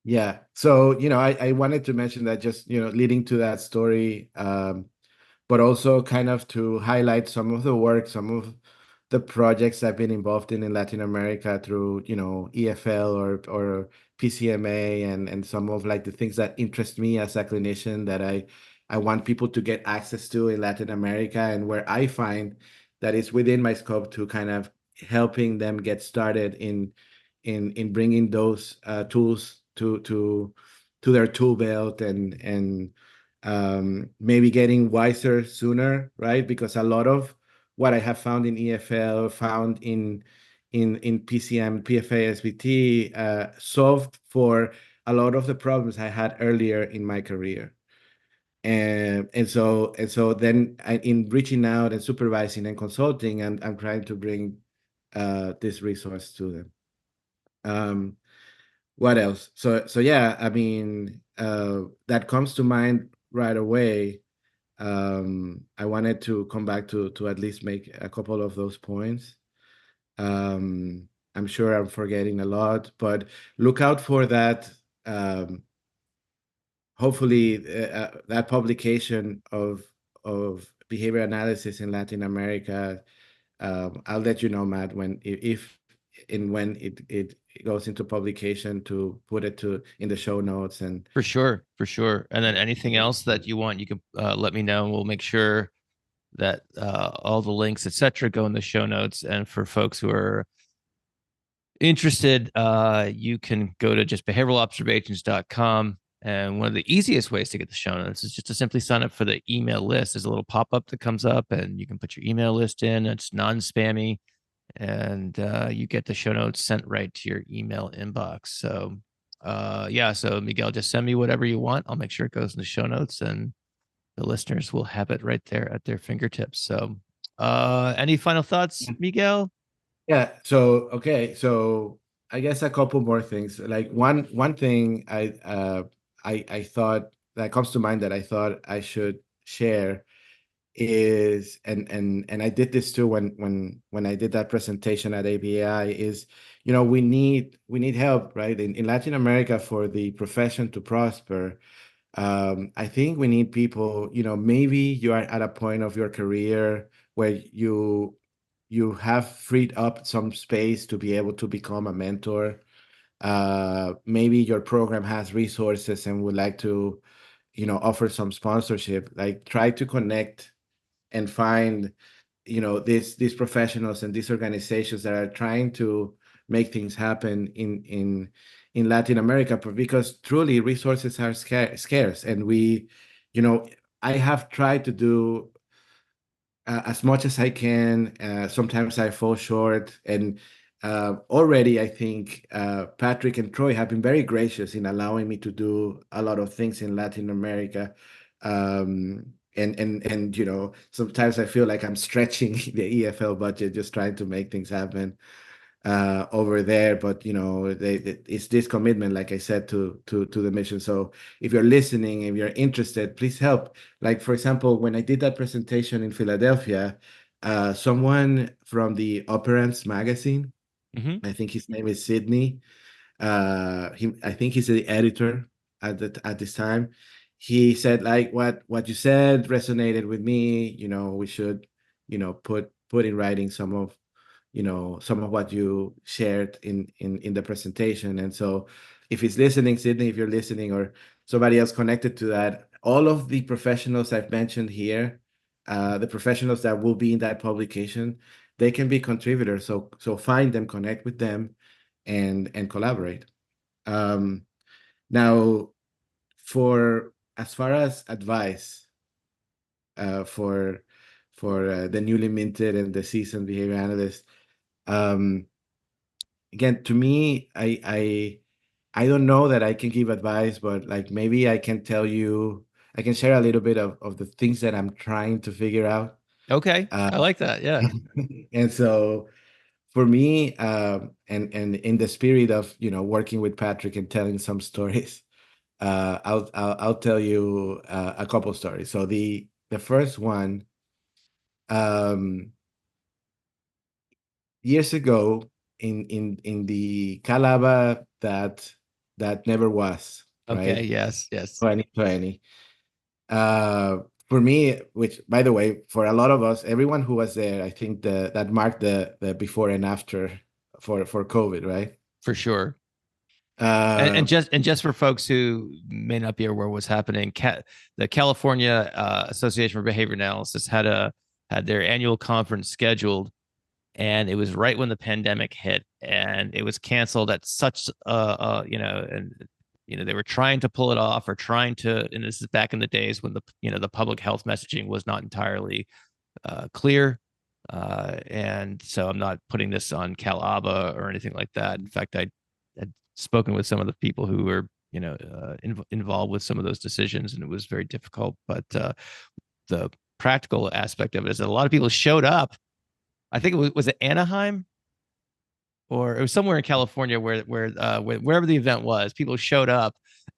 Yeah. So, I wanted to mention that just, leading to that story, but also kind of to highlight some of the work, some of the projects I've been involved in Latin America through, EFL or PCMA and some of like the things that interest me as a clinician that I want people to get access to in Latin America, and where I find that it's within my scope to kind of helping them get started in bringing those tools to their tool belt and maybe getting wiser sooner, right? Because a lot of what I have found in EFL, found in PCM, PFA, SBT, solved for a lot of the problems I had earlier in my career. And so then in reaching out and supervising and consulting, I'm trying to bring this resource to them. What else? So yeah, I mean, that comes to mind right away. I wanted to come back to at least make a couple of those points. I'm sure I'm forgetting a lot, but look out for that. Hopefully, that publication of behavior analysis in Latin America. I'll let you know, Matt, if and when it goes into publication, to put it to in the show notes. And For sure, for sure. And then anything else that you want, you can let me know, and we'll make sure that all the links, etc., go in the show notes. And for folks who are interested, you can go to just behavioralobservations.com. And one of the easiest ways to get the show notes is just to simply sign up for the email list. There's a little pop-up that comes up, and you can put your email list in. It's non-spammy, and you get the show notes sent right to your email inbox. So yeah, so Miguel, just send me whatever you want. I'll make sure it goes in the show notes, and the listeners will have it right there at their fingertips. So any final thoughts, Miguel? yeah, so I guess a couple more things. Like one thing I thought that comes to mind that I thought I should share is, and I did this too when I did that presentation at ABI, is, we need help, right? In Latin America, for the profession to prosper. I think we need people, maybe you are at a point of your career where you have freed up some space to be able to become a mentor. Maybe your program has resources and would like to, offer some sponsorship. Like, try to connect and find, these professionals and these organizations that are trying to make things happen in Latin America, because truly resources are scarce, and we, I have tried to do as much as I can. Sometimes I fall short, and already I think Patrick and Troy have been very gracious in allowing me to do a lot of things in Latin America. And sometimes I feel like I'm stretching the EFL budget just trying to make things happen over there. But it's this commitment, like I said, to the mission. So if you're listening, if you're interested, please help. Like, for example, when I did that presentation in Philadelphia, someone from the Operance magazine, Mm-hmm. I think his name is Sydney. I think he's the editor at this time. He said, like, what you said resonated with me. We should, put in writing some of what you shared in the presentation. And so if he's listening, Sydney, if you're listening, or somebody else connected to that, all of the professionals I've mentioned here, the professionals that will be in that publication, they can be contributors. So find them, connect with them, and collaborate. Now, for as far as advice for the newly minted and the seasoned behavior analyst, um, again, to me, I don't know that I can give advice, but like maybe I can tell you, I can share a little bit of the things that I'm trying to figure out. Okay, Uh, I like that. Yeah. and so for me, and in the spirit of working with Patrick and telling some stories, I'll tell you a couple stories. So the first one, um, years ago in the Calaba that never was, Okay. right? Yes. Yes. 2020. Uh, for me, which by the way, for a lot of us, everyone who was there, I think that marked the before and after for COVID, right? For sure. And, Uh, and just for folks who may not be aware what's happening, the California Association for Behavior Analysis had their annual conference scheduled, and it was right when the pandemic hit, and it was canceled at such and they were trying to pull it off, or trying to, and this is back in the days when the public health messaging was not entirely clear. And so I'm not putting this on Calaba or anything like that. In fact, I had spoken with some of the people who were, involved with some of those decisions, and it was very difficult. But the practical aspect of it is that a lot of people showed up. I think was it Anaheim, or it was somewhere in California wherever the event was. People showed up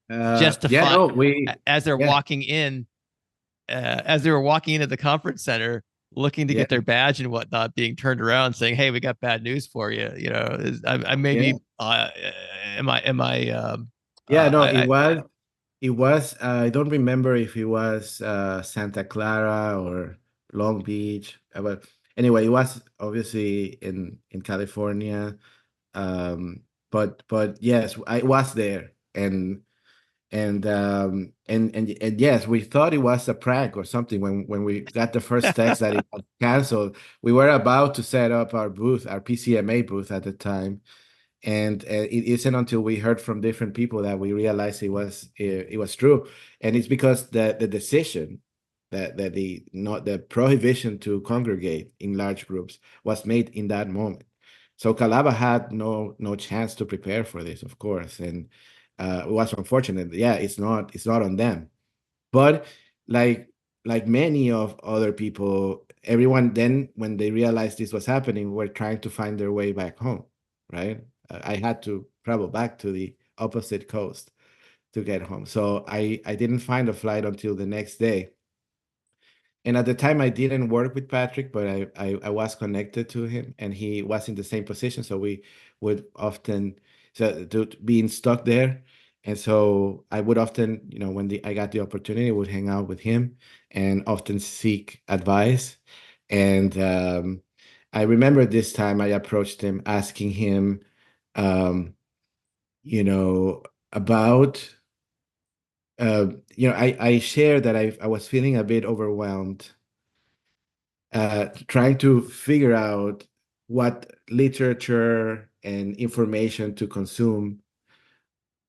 just to yeah, find, no, we, as they're yeah, walking in, as they were walking into the conference center, looking to yeah, get their badge and whatnot, being turned around saying, "Hey, we got bad news for you." I yeah, maybe am I yeah, no, I it was, I don't remember if it was Santa Clara or Long Beach, but anyway, it was obviously in California. But yes, I was there, and yes, we thought it was a prank or something when we got the first text that it was canceled. We were about to set up our booth, our PCMA booth at the time, and it isn't until we heard from different people that we realized it was true. And it's because the decision that the not the prohibition to congregate in large groups was made in that moment. So Calaba had no chance to prepare for this, of course, and it was unfortunate. Yeah, it's not on them. But like like many of other people, everyone then when they realized this was happening, were trying to find their way back home, right? I had to travel back to the opposite coast to get home. So I didn't find a flight until the next day. And at the time, I didn't work with Patrick, but I was connected to him, and he was in the same position. So we would often, so being stuck there. And so I would often, when I got the opportunity, would hang out with him and often seek advice. And I remember this time I approached him asking him, um, about, I shared that I was feeling a bit overwhelmed, trying to figure out what literature and information to consume,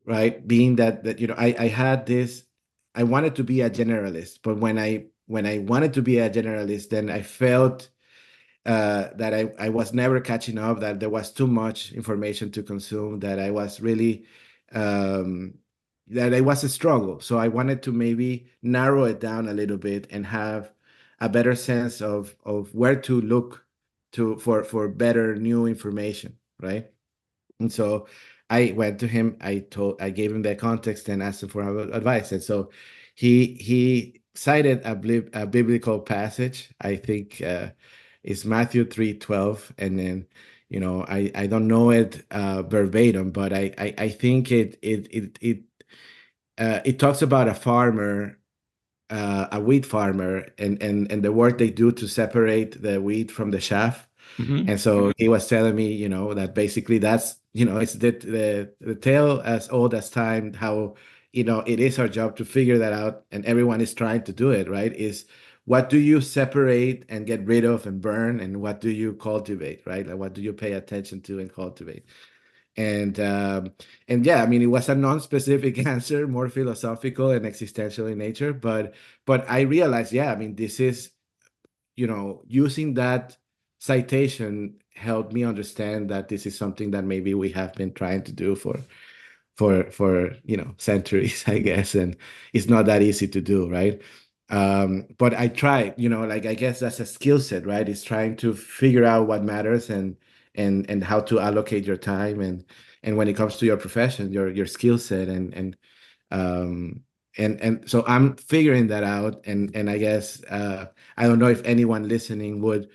right? Being that I had this, I wanted to be a generalist, but when I when I wanted to be a generalist, then I felt that I was never catching up, that there was too much information to consume, that I was really that it was a struggle. So I wanted to maybe narrow it down a little bit and have a better sense of where to look to for better new information, right? And so I went to him. I gave him the context and asked him for advice. And so he cited a biblical passage. I think it's Matthew 3:12, and then I don't know it verbatim, but I think it talks about a farmer, a wheat farmer, and the work they do to separate the wheat from the chaff. Mm-hmm. And so he was telling me, that basically that's, it's the tale as old as time, how, it is our job to figure that out, and everyone is trying to do it, right? Is what do you separate and get rid of and burn, and what do you cultivate, right? Like what do you pay attention to and cultivate? And yeah, I mean, it was a non-specific answer, more philosophical and existential in nature, but I realized, yeah, I mean, this is, using that citation helped me understand that this is something that maybe we have been trying to do for centuries, I guess, and it's not that easy to do, right? But I tried, like, I guess that's a skill set, right? It's trying to figure out what matters and how to allocate your time, and when it comes to your profession, your skill set, um and so I'm figuring that out, and I guess I don't know if anyone listening would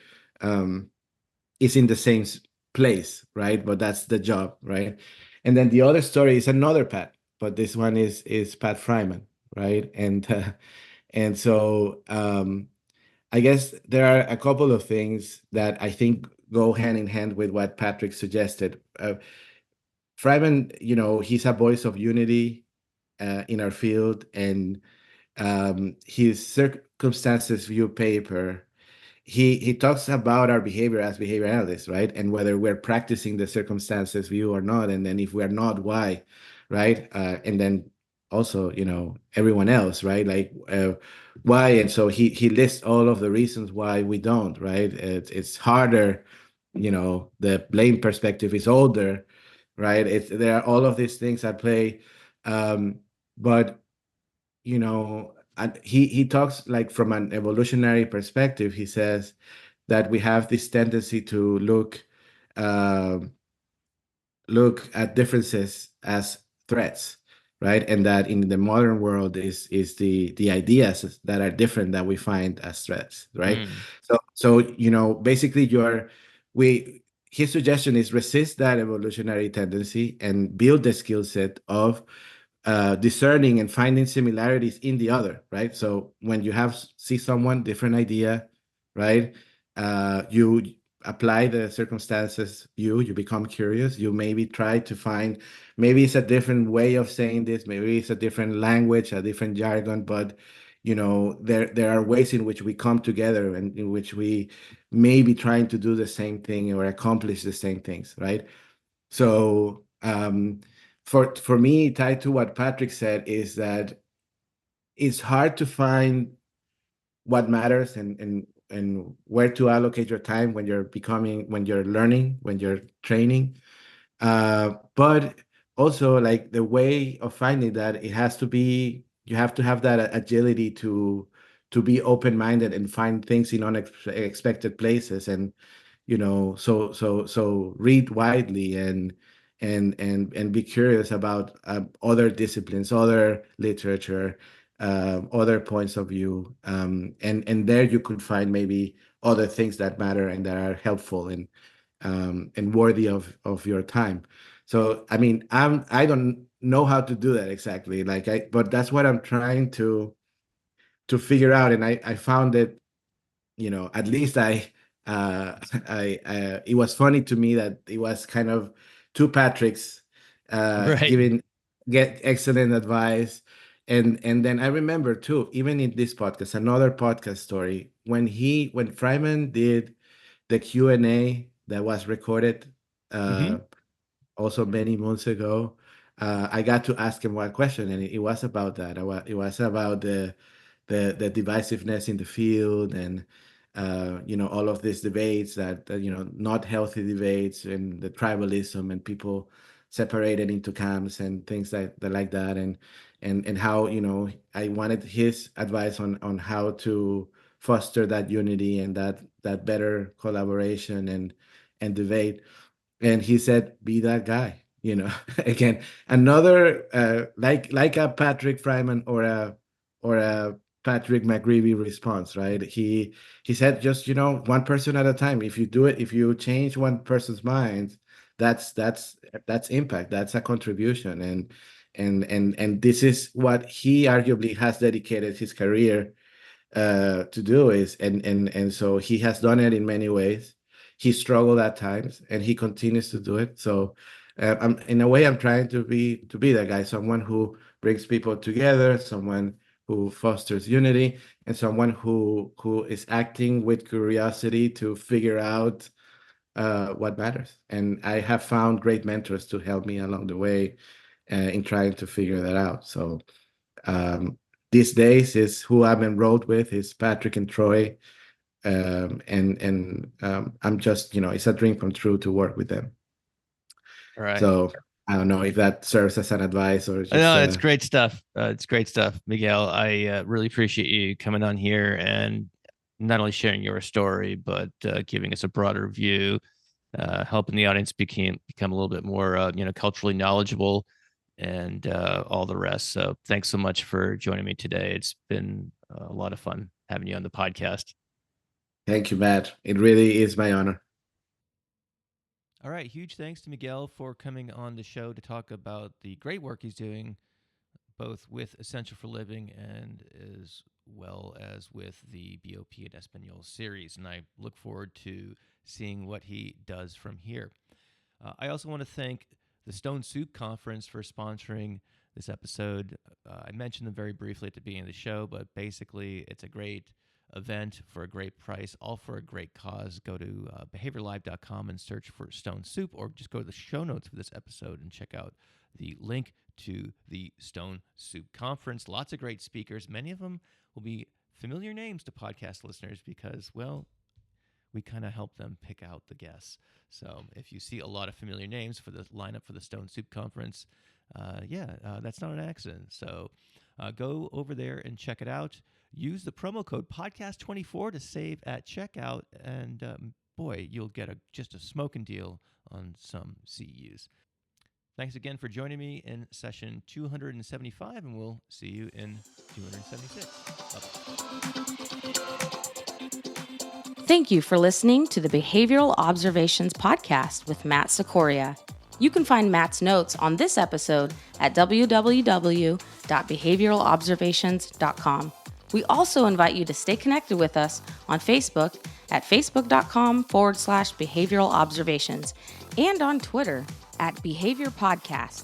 is in the same place, right? But that's the job, right? And then the other story is another Pat, but this one is Pat Fryman, right? And so I guess there are a couple of things that I think go hand in hand with what Patrick suggested. Fryman, he's a voice of unity in our field, and his circumstances view paper, he talks about our behavior as behavior analysts, right? And whether we're practicing the circumstances view or not, and then if we're not, why, right? And then also, everyone else, right? Like why? And so he lists all of the reasons why we don't, right? It's harder, the blame perspective is older, right? There are all of these things at play, but and he talks, like, from an evolutionary perspective. He says that we have this tendency to uh, look at differences as threats, right? And that in the modern world is the ideas that are different that we find as threats, right? Mm. So basically, we his suggestion is resist that evolutionary tendency and build the skill set of discerning and finding similarities in the other, right? So when you see someone different idea, right? You apply the circumstances, you become curious, you maybe try to find, maybe it's a different way of saying this, maybe it's a different language, a different jargon, but there are ways in which we come together and in which we may be trying to do the same thing or accomplish the same things, right? So for me, tied to what Patrick said, is that it's hard to find what matters and where to allocate your time when you're learning, when you're training. But also, like, the way of finding that, you have to have that agility to be open-minded and find things in unexpected places, and so read widely and be curious about other disciplines, other literature, other points of view, and there you could find maybe other things that matter and that are helpful and worthy of your time. So I mean, I don't know how to do that exactly, but that's what I'm trying to figure out, and I found it, at least it was funny to me that it was kind of two Patricks Right. get excellent advice. And then I remember too, even in this podcast, another podcast story, when Fryman did the Q&A that was recorded Mm-hmm. also many months ago, I got to ask him one question, and it was about that. It was about the divisiveness in the field, and all of these debates that not healthy debates, and the tribalism and people separated into camps and things like that, and how I wanted his advice on how to foster that unity and that better collaboration and debate. And he said, be that guy. Again, another like a Patrick Fryman or a Patrick McGreevy response, right? He said, just one person at a time. If you change one person's mind, that's impact. That's a contribution, and this is what he arguably has dedicated his career to do, and so he has done it in many ways. He struggled at times, and he continues to do it. So, in a way, I'm trying to be that guy, someone who brings people together, someone who fosters unity, and someone who is acting with curiosity to figure out what matters. And I have found great mentors to help me along the way in trying to figure that out. So these days is who I'm enrolled with is Patrick and Troy. And I'm just, it's a dream come true to work with them. All right. So I don't know if that serves as an advice or just... No, it's great stuff. It's great stuff, Miguel. I really appreciate you coming on here and not only sharing your story, but giving us a broader view, helping the audience become a little bit more, culturally knowledgeable, and all the rest. So thanks so much for joining me today. It's been a lot of fun having you on the podcast. Thank you, Matt. It really is my honor. All right. Huge thanks to Miguel for coming on the show to talk about the great work he's doing, both with Essential for Living and as well as with the BOP and Español series. And I look forward to seeing what he does from here. I also want to thank the Stone Soup Conference for sponsoring this episode. I mentioned them very briefly at the beginning of the show, but basically it's a great event for a great price, all for a great cause. Go to behaviorlive.com and search for Stone Soup, or just go to the show notes for this episode and check out the link to the Stone Soup Conference. Lots of great speakers. Many of them will be familiar names to podcast listeners because, well, we kind of help them pick out the guests. So if you see a lot of familiar names for the lineup for the Stone Soup Conference, that's not an accident. So go over there and check it out. Use the promo code podcast24 to save at checkout, and boy, you'll get just a smoking deal on some CEUs. Thanks again for joining me in session 275, and we'll see you in 276. Bye-bye. Thank you for listening to the Behavioral Observations Podcast with Matt Sikoria. You can find Matt's notes on this episode at www.behavioralobservations.com. We also invite you to stay connected with us on Facebook at facebook.com/behavioral observations and on Twitter at Behavior Podcast.